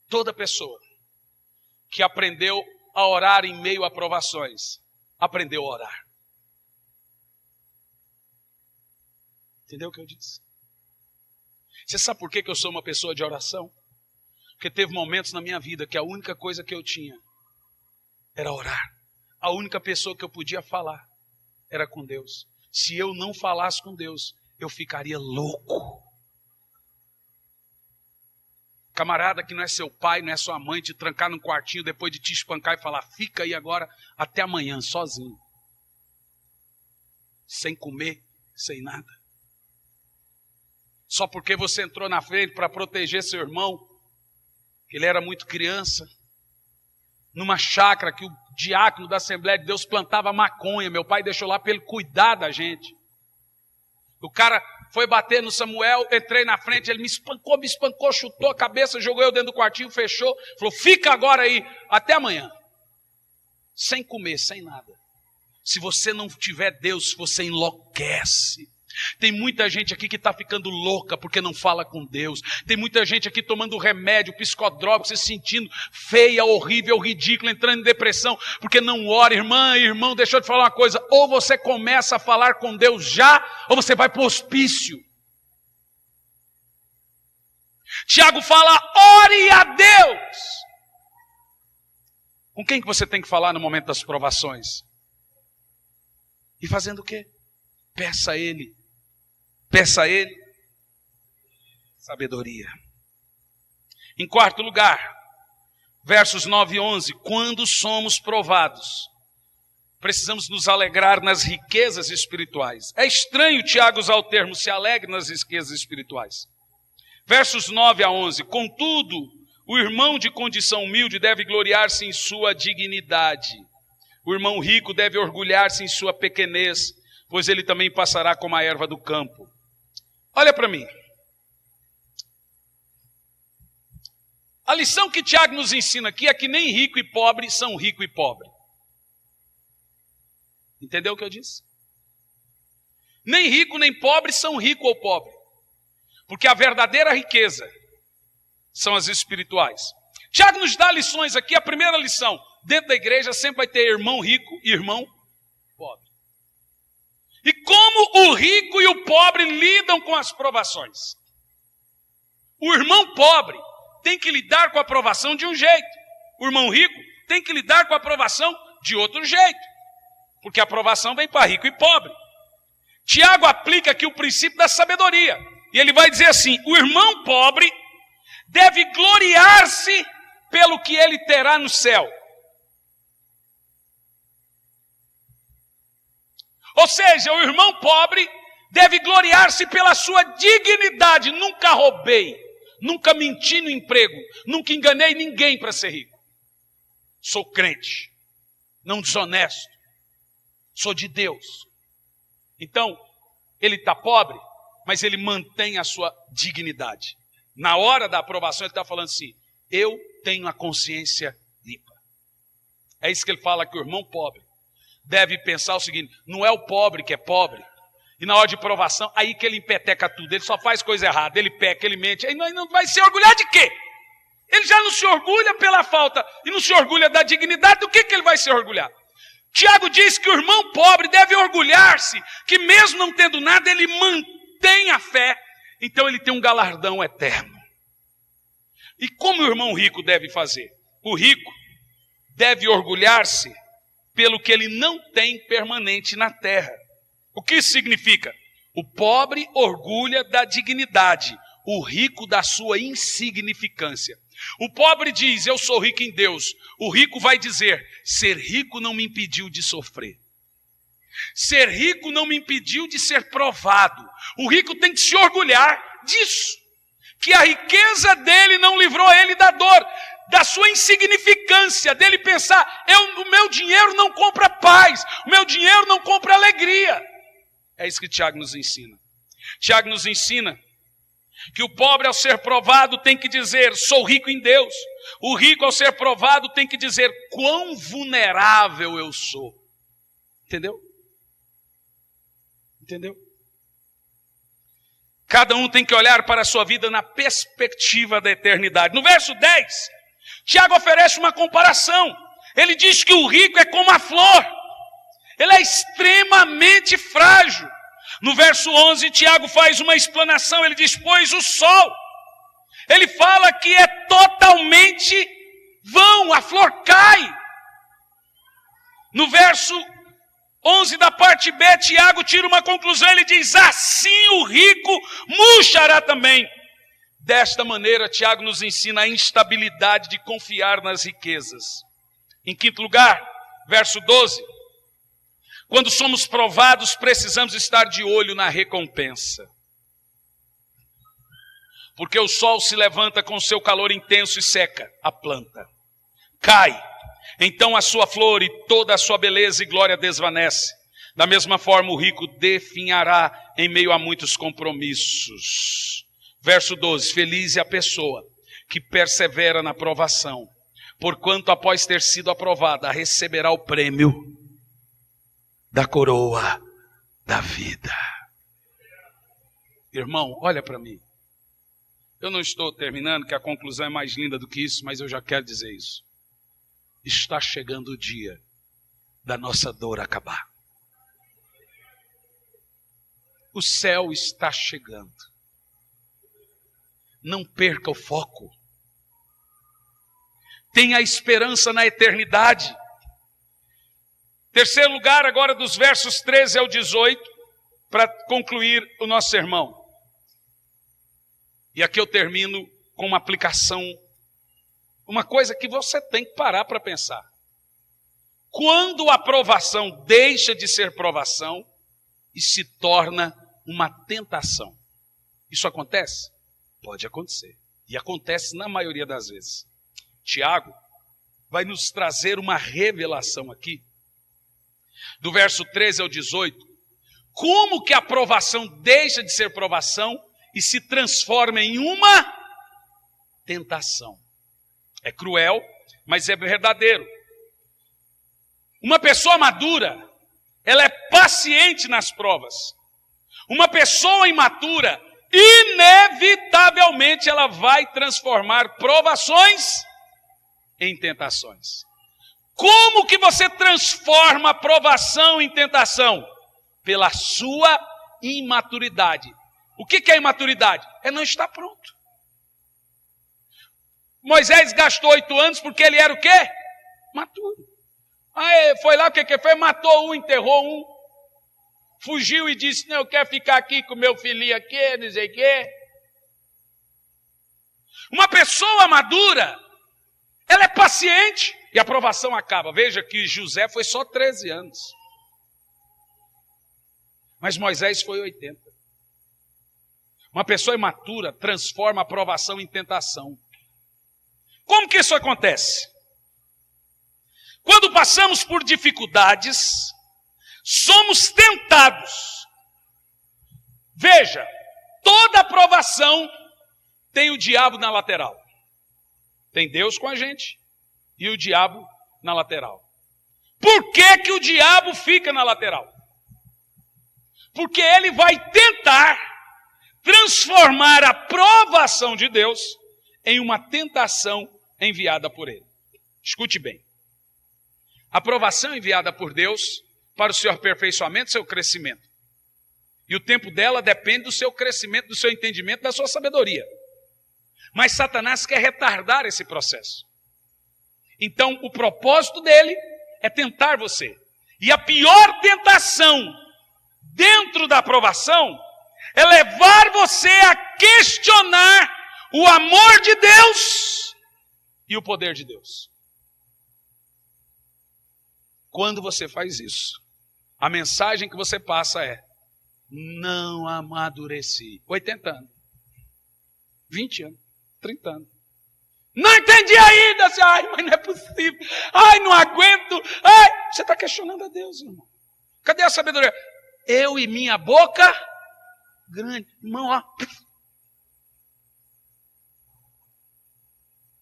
Toda pessoa que aprendeu a orar em meio a provações, aprendeu a orar. Entendeu o que eu disse? Você sabe por que eu sou uma pessoa de oração? Porque teve momentos na minha vida que a única coisa que eu tinha era orar. A única pessoa que eu podia falar era com Deus. Se eu não falasse com Deus, eu ficaria louco. Camarada que não é seu pai, não é sua mãe, te trancar num quartinho depois de te espancar e falar: fica aí agora até amanhã, sozinho. Sem comer, sem nada. Só porque você entrou na frente para proteger seu irmão, que ele era muito criança, numa chácara que o diácono da Assembleia de Deus plantava maconha. Meu pai deixou lá para ele cuidar da gente. O cara foi bater no Samuel, entrei na frente, ele me espancou, chutou a cabeça, jogou eu dentro do quartinho, fechou, falou: fica agora aí, até amanhã. Sem comer, sem nada. Se você não tiver Deus, você enlouquece. Tem muita gente aqui que está ficando louca porque não fala com Deus. Tem muita gente aqui tomando remédio, psicodrópico, se sentindo feia, horrível, ridícula, entrando em depressão porque não ora. Irmã, irmão, deixa eu te falar uma coisa: ou você começa a falar com Deus já, ou você vai para o hospício. Tiago fala: ore a Deus. Com quem que você tem que falar no momento das provações? E fazendo o quê? Peça a Ele. Peça a Ele sabedoria. Em quarto lugar, versos 9 e 11. Quando somos provados, precisamos nos alegrar nas riquezas espirituais. É estranho Tiago usar o termo se alegre nas riquezas espirituais. Versos 9 a 11. Contudo, o irmão de condição humilde deve gloriar-se em sua dignidade. O irmão rico deve orgulhar-se em sua pequenez, pois ele também passará como a erva do campo. Olha para mim. A lição que Tiago nos ensina aqui é que nem rico e pobre são rico e pobre. Entendeu o que eu disse? Nem rico nem pobre são rico ou pobre. Porque a verdadeira riqueza são as espirituais. Tiago nos dá lições aqui. A primeira lição: dentro da igreja sempre vai ter irmão rico e irmão pobre. E como o rico e o pobre lidam com as provações? O irmão pobre tem que lidar com a provação de um jeito. O irmão rico tem que lidar com a provação de outro jeito. Porque a provação vem para rico e pobre. Tiago aplica aqui o princípio da sabedoria. E ele vai dizer assim: o irmão pobre deve gloriar-se pelo que ele terá no céu. Ou seja, o irmão pobre deve gloriar-se pela sua dignidade. Nunca roubei, nunca menti no emprego, nunca enganei ninguém para ser rico. Sou crente, não desonesto, sou de Deus. Então, ele está pobre, mas ele mantém a sua dignidade. Na hora da aprovação, ele está falando assim: eu tenho a consciência limpa. É isso que ele fala, que o irmão pobre deve pensar o seguinte: não é o pobre que é pobre, e na hora de provação, aí que ele empeteca tudo, ele só faz coisa errada, ele peca, ele mente, aí não vai se orgulhar de quê? Ele já não se orgulha pela falta, e não se orgulha da dignidade, do que ele vai se orgulhar? Tiago diz que o irmão pobre deve orgulhar-se, que mesmo não tendo nada, ele mantém a fé, então ele tem um galardão eterno. E como o irmão rico deve fazer? O rico deve orgulhar-se pelo que ele não tem permanente na terra. O que isso significa? O pobre orgulha da dignidade, o rico da sua insignificância. O pobre diz: eu sou rico em Deus. O rico vai dizer: ser rico não me impediu de sofrer. Ser rico não me impediu de ser provado. O rico tem que se orgulhar disso, que a riqueza dele não livrou ele da dor, da sua insignificância, dele pensar: o meu dinheiro não compra paz, o meu dinheiro não compra alegria. É isso que Tiago nos ensina. Tiago nos ensina que o pobre, ao ser provado, tem que dizer: sou rico em Deus. O rico, ao ser provado, tem que dizer: quão vulnerável eu sou. Entendeu? Entendeu? Cada um tem que olhar para a sua vida na perspectiva da eternidade. No verso 10, Tiago oferece uma comparação. Ele diz que o rico é como a flor. Ele é extremamente frágil. No verso 11, Tiago faz uma explanação. Ele diz: pois o sol. Ele fala que é totalmente vão, a flor cai. No verso 11 da parte B, Tiago tira uma conclusão. Ele diz: assim o rico murchará também. Desta maneira, Tiago nos ensina a instabilidade de confiar nas riquezas. Em quinto lugar, verso 12. Quando somos provados, precisamos estar de olho na recompensa. Porque o sol se levanta com seu calor intenso e seca a planta. Cai. Então a sua flor e toda a sua beleza e glória desvanece. Da mesma forma, o rico definhará em meio a muitos compromissos. Verso 12. Feliz é a pessoa que persevera na provação, porquanto após ter sido aprovada, receberá o prêmio da coroa da vida. Irmão, olha para mim. Eu não estou terminando, que a conclusão é mais linda do que isso, mas eu já quero dizer isso. Está chegando o dia da nossa dor acabar. O céu está chegando. Não perca o foco. Tenha esperança na eternidade. Terceiro lugar, agora dos versos 13 ao 18, para concluir o nosso sermão. E aqui eu termino com uma aplicação, uma coisa que você tem que parar para pensar. Quando a provação deixa de ser provação e se torna uma tentação. Isso acontece? Pode acontecer. E acontece na maioria das vezes. Tiago vai nos trazer uma revelação aqui, do verso 13 ao 18, como que a provação deixa de ser provação e se transforma em uma tentação. É cruel, mas é verdadeiro. Uma pessoa madura, ela é paciente nas provas. Uma pessoa imatura, inevitavelmente ela vai transformar provações em tentações. Como que você transforma a provação em tentação? Pela sua imaturidade. O que é imaturidade? É não estar pronto. Moisés gastou 8 anos porque ele era o quê? Maturo. Aí foi lá, o que foi? Matou um, enterrou um. Fugiu e disse, não, eu quero ficar aqui com meu filhinho aqui, não sei o quê. Uma pessoa madura, ela é paciente e a provação acaba. Veja que José foi só 13 anos. Mas Moisés foi 80. Uma pessoa imatura transforma a provação em tentação. Como que isso acontece? Quando passamos por dificuldades, somos tentados. Veja, toda provação tem o diabo na lateral. Tem Deus com a gente e o diabo na lateral. Por que que o diabo fica na lateral? Porque ele vai tentar transformar a provação de Deus em uma tentação enviada por ele. Escute bem. A provação enviada por Deus para o seu aperfeiçoamento, seu crescimento. E o tempo dela depende do seu crescimento, do seu entendimento, da sua sabedoria. Mas Satanás quer retardar esse processo. Então, o propósito dele é tentar você. E a pior tentação dentro da aprovação é levar você a questionar o amor de Deus e o poder de Deus. Quando você faz isso, a mensagem que você passa é: não amadureci. 80 anos, 20 anos, 30 anos. Não entendi ainda. Ai, mas não é possível. Ai, não aguento. Ai, você está questionando a Deus, irmão. Cadê a sabedoria? Eu e minha boca grande. Irmão, ó.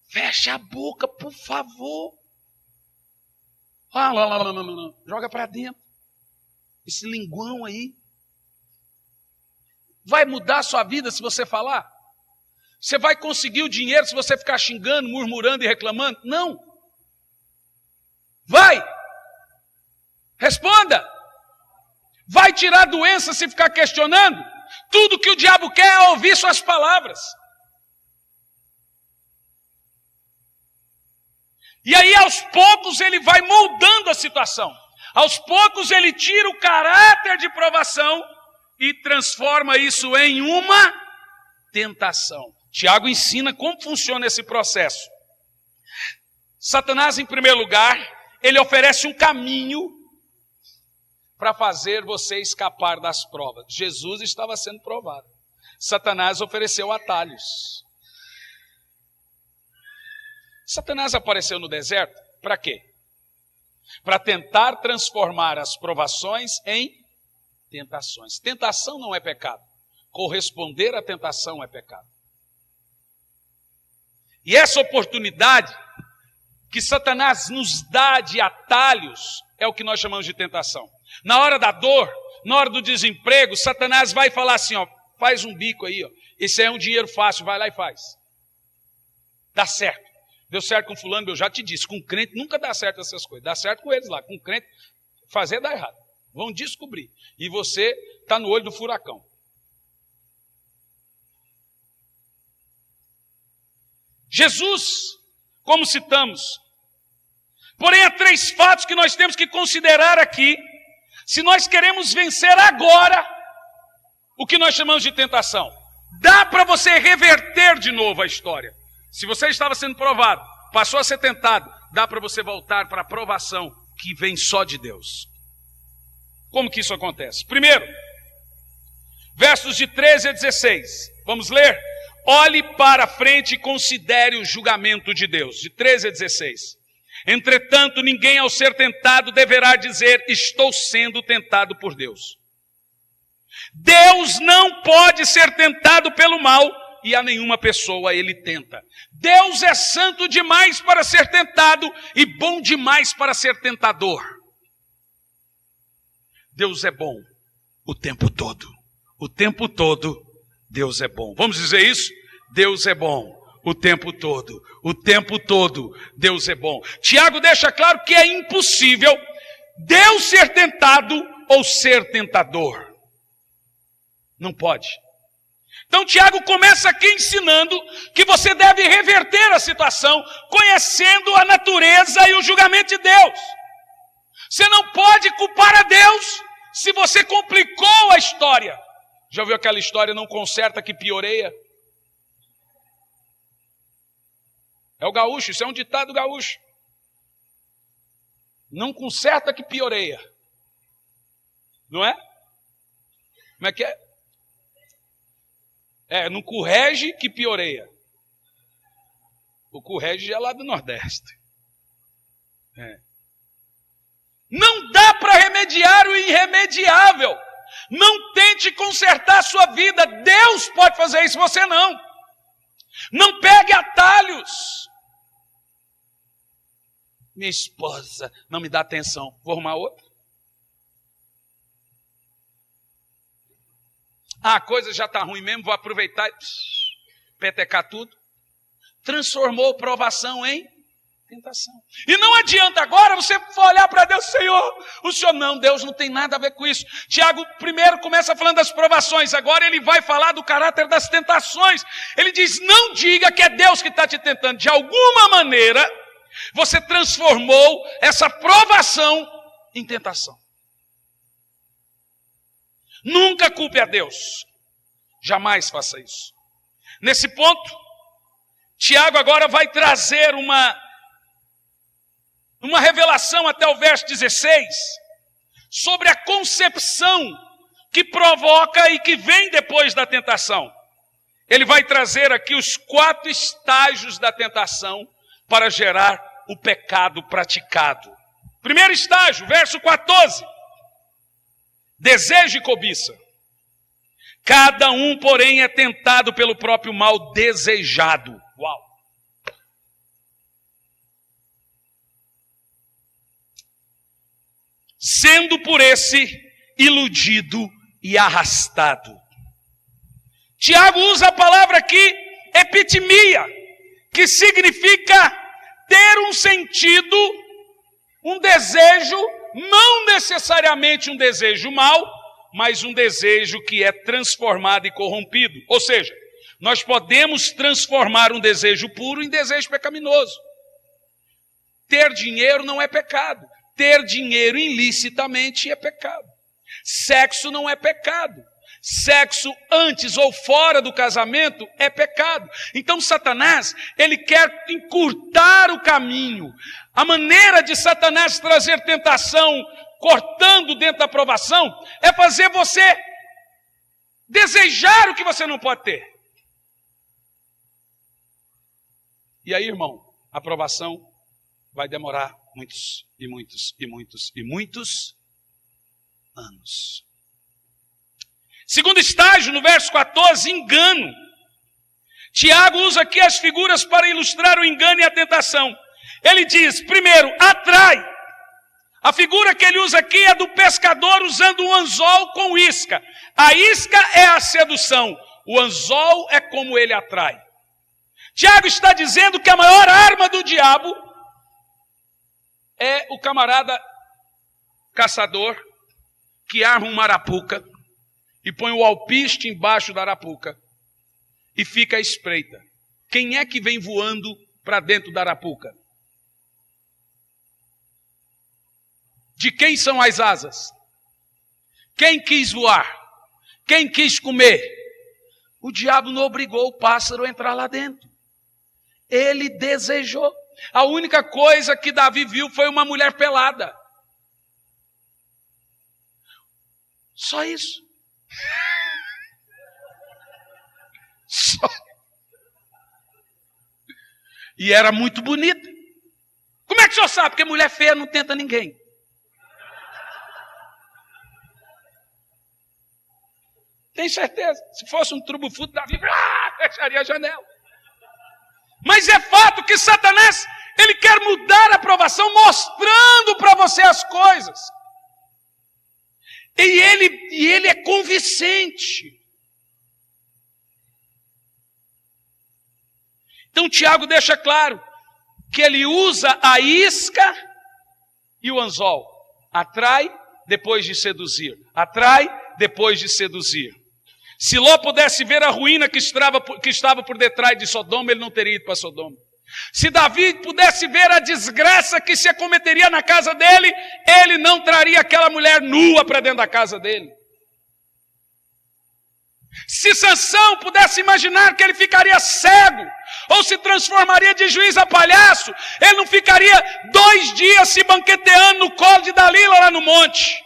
Fecha a boca, por favor. Ah, lá. Joga para dentro. Esse linguão aí. Vai mudar a sua vida se você falar? Você vai conseguir o dinheiro se você ficar xingando, murmurando e reclamando? Não. Vai. Responda. Vai tirar a doença se ficar questionando? Tudo que o diabo quer é ouvir suas palavras. E aí, aos poucos, ele vai moldando a situação. Aos poucos, ele tira o caráter de provação e transforma isso em uma tentação. Tiago ensina como funciona esse processo. Satanás, em primeiro lugar, ele oferece um caminho para fazer você escapar das provas. Jesus estava sendo provado. Satanás ofereceu atalhos. Satanás apareceu no deserto para quê? Para tentar transformar as provações em tentações. Tentação não é pecado. Corresponder à tentação é pecado. E essa oportunidade que Satanás nos dá de atalhos é o que nós chamamos de tentação. Na hora da dor, na hora do desemprego, Satanás vai falar assim, ó, faz um bico aí, ó. Esse é um dinheiro fácil, vai lá e faz. Dá certo. Deu certo com fulano, eu já te disse, com crente nunca dá certo essas coisas. Dá certo com eles lá, com crente fazer dá errado. Vão descobrir. E você está no olho do furacão. Jesus, como citamos. Porém, há 3 fatos que nós temos que considerar aqui, se nós queremos vencer agora o que nós chamamos de tentação. Dá para você reverter de novo a história. Se você estava sendo provado, passou a ser tentado, dá para você voltar para a provação que vem só de Deus. Como que isso acontece? Primeiro, versos de 13 a 16. Vamos ler? Olhe para a frente e considere o julgamento de Deus. De 13 a 16. Entretanto, ninguém ao ser tentado deverá dizer, estou sendo tentado por Deus. Deus não pode ser tentado pelo mal e a nenhuma pessoa ele tenta. Deus é santo demais para ser tentado e bom demais para ser tentador. Deus é bom o tempo todo. o tempo todo, Deus é bom. Vamos dizer isso? Deus é bom o tempo todo. O tempo todo, Deus é bom. Tiago deixa claro que é impossível Deus ser tentado ou ser tentador. Não pode. Então Tiago começa aqui ensinando que você deve reverter a situação, conhecendo a natureza e o julgamento de Deus. Você não pode culpar a Deus se você complicou a história. Já ouviu aquela história, não conserta que pioreia? É o gaúcho, isso é um ditado gaúcho. Não conserta que pioreia. Não é? Como é que é? Não corrige que pioreia. O corrige é lá do Nordeste. Não dá para remediar o irremediável. Não tente consertar a sua vida. Deus pode fazer isso, você não. Não pegue atalhos. Minha esposa não me dá atenção. Vou arrumar outra. A coisa já está ruim mesmo, vou aproveitar e petecar tudo. Transformou provação em tentação. E não adianta agora você for olhar para Deus, Senhor, o Senhor não, Deus não tem nada a ver com isso. Tiago primeiro começa falando das provações, agora ele vai falar do caráter das tentações. Ele diz, não diga que é Deus que está te tentando. De alguma maneira, você transformou essa provação em tentação. Nunca culpe a Deus. Jamais faça isso. Nesse ponto, Tiago agora vai trazer uma revelação até o verso 16 sobre a concepção que provoca e que vem depois da tentação. Ele vai trazer aqui os 4 estágios da tentação para gerar o pecado praticado. Primeiro estágio, verso 14. Desejo e cobiça. Cada um, porém, é tentado pelo próprio mal desejado. Uau! Sendo por esse iludido e arrastado. Tiago usa a palavra aqui, epitimia, que significa ter um sentido, um desejo, não necessariamente um desejo mau, mas um desejo que é transformado e corrompido. Ou seja, nós podemos transformar um desejo puro em desejo pecaminoso. Ter dinheiro não é pecado. Ter dinheiro ilicitamente é pecado. Sexo não é pecado. Sexo antes ou fora do casamento é pecado. Então Satanás, ele quer encurtar o caminho. A maneira de Satanás trazer tentação, cortando dentro da provação, é fazer você desejar o que você não pode ter. E aí, irmão, a provação vai demorar muitos anos. Segundo estágio, no verso 14, engano. Tiago usa aqui as figuras para ilustrar o engano e a tentação. Ele diz, primeiro, atrai. A figura que ele usa aqui é do pescador usando um anzol com isca. A isca é a sedução. O anzol é como ele atrai. Tiago está dizendo que a maior arma do diabo é o camarada caçador que arma uma arapuca e põe o alpiste embaixo da arapuca e fica à espreita. Quem é que vem voando para dentro da arapuca? De quem são as asas? Quem quis voar? Quem quis comer? O diabo não obrigou o pássaro a entrar lá dentro. Ele desejou. A única coisa que Davi viu foi uma mulher pelada. Só isso. Só. E era muito bonita. Como é que o senhor sabe? Porque mulher feia não tenta ninguém. Tem certeza? Se fosse um trubufuto, Davi fecharia a janela. Mas é fato que Satanás, ele quer mudar a provação, mostrando para você as coisas. E ele é convincente. Então Tiago deixa claro que ele usa a isca e o anzol. Atrai depois de seduzir. Atrai depois de seduzir. Se Ló pudesse ver a ruína que estava por detrás de Sodoma, ele não teria ido para Sodoma. Se Davi pudesse ver a desgraça que se acometeria na casa dele, ele não traria aquela mulher nua para dentro da casa dele. Se Sansão pudesse imaginar que ele ficaria cego, ou se transformaria de juiz a palhaço, ele não ficaria 2 dias se banqueteando no colo de Dalila lá no monte.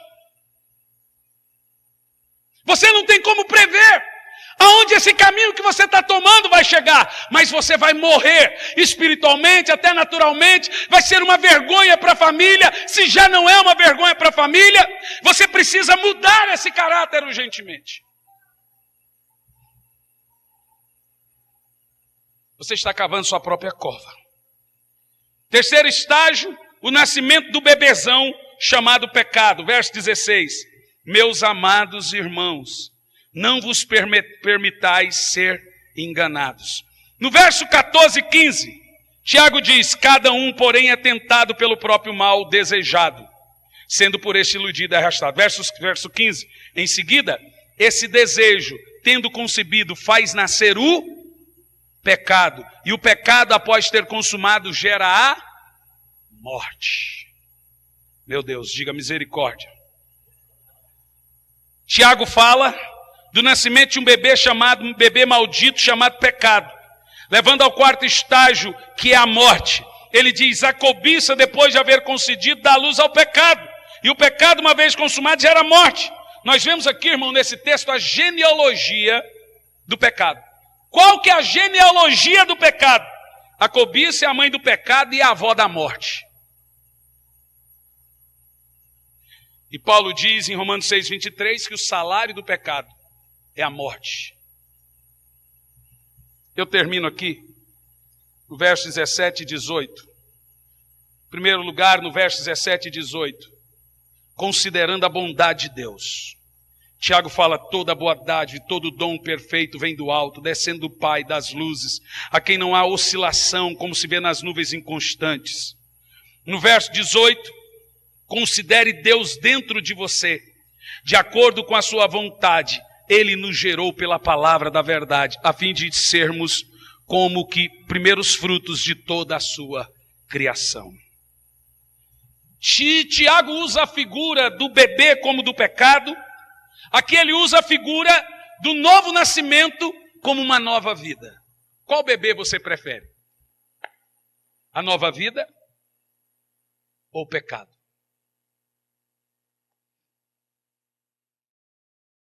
Você não tem como prever aonde esse caminho que você está tomando vai chegar, mas você vai morrer espiritualmente, até naturalmente, vai ser uma vergonha para a família. Se já não é uma vergonha para a família, você precisa mudar esse caráter urgentemente. Você está cavando sua própria cova. Terceiro estágio, o nascimento do bebezão chamado pecado. Verso 16. Meus amados irmãos, não vos permitais ser enganados. No verso 14 e 15, Tiago diz, cada um, porém, é tentado pelo próprio mal desejado, sendo por este iludido e arrastado. Verso 15, em seguida, esse desejo, tendo concebido, faz nascer o pecado, e o pecado, após ter consumado, gera a morte. Meu Deus, diga misericórdia. Tiago fala do nascimento de um bebê maldito chamado pecado, levando ao quarto estágio, que é a morte. Ele diz, a cobiça, depois de haver concedido, dá luz ao pecado, e o pecado, uma vez consumado, gera morte. Nós vemos aqui, irmão, nesse texto, a genealogia do pecado. Qual que é a genealogia do pecado? A cobiça é a mãe do pecado e a avó da morte. E Paulo diz em Romanos 6:23 que o salário do pecado é a morte. Eu termino aqui no verso 17 e 18. Em primeiro lugar, no verso 17 e 18, considerando a bondade de Deus. Tiago fala, toda boa dádiva, todo dom perfeito vem do alto, descendo do Pai das luzes, a quem não há oscilação, como se vê nas nuvens inconstantes. No verso 18, considere Deus dentro de você, de acordo com a sua vontade. Ele nos gerou pela palavra da verdade, a fim de sermos como que primeiros frutos de toda a sua criação. Tiago usa a figura do bebê como do pecado. Aqui ele usa a figura do novo nascimento como uma nova vida. Qual bebê você prefere? A nova vida ou o pecado?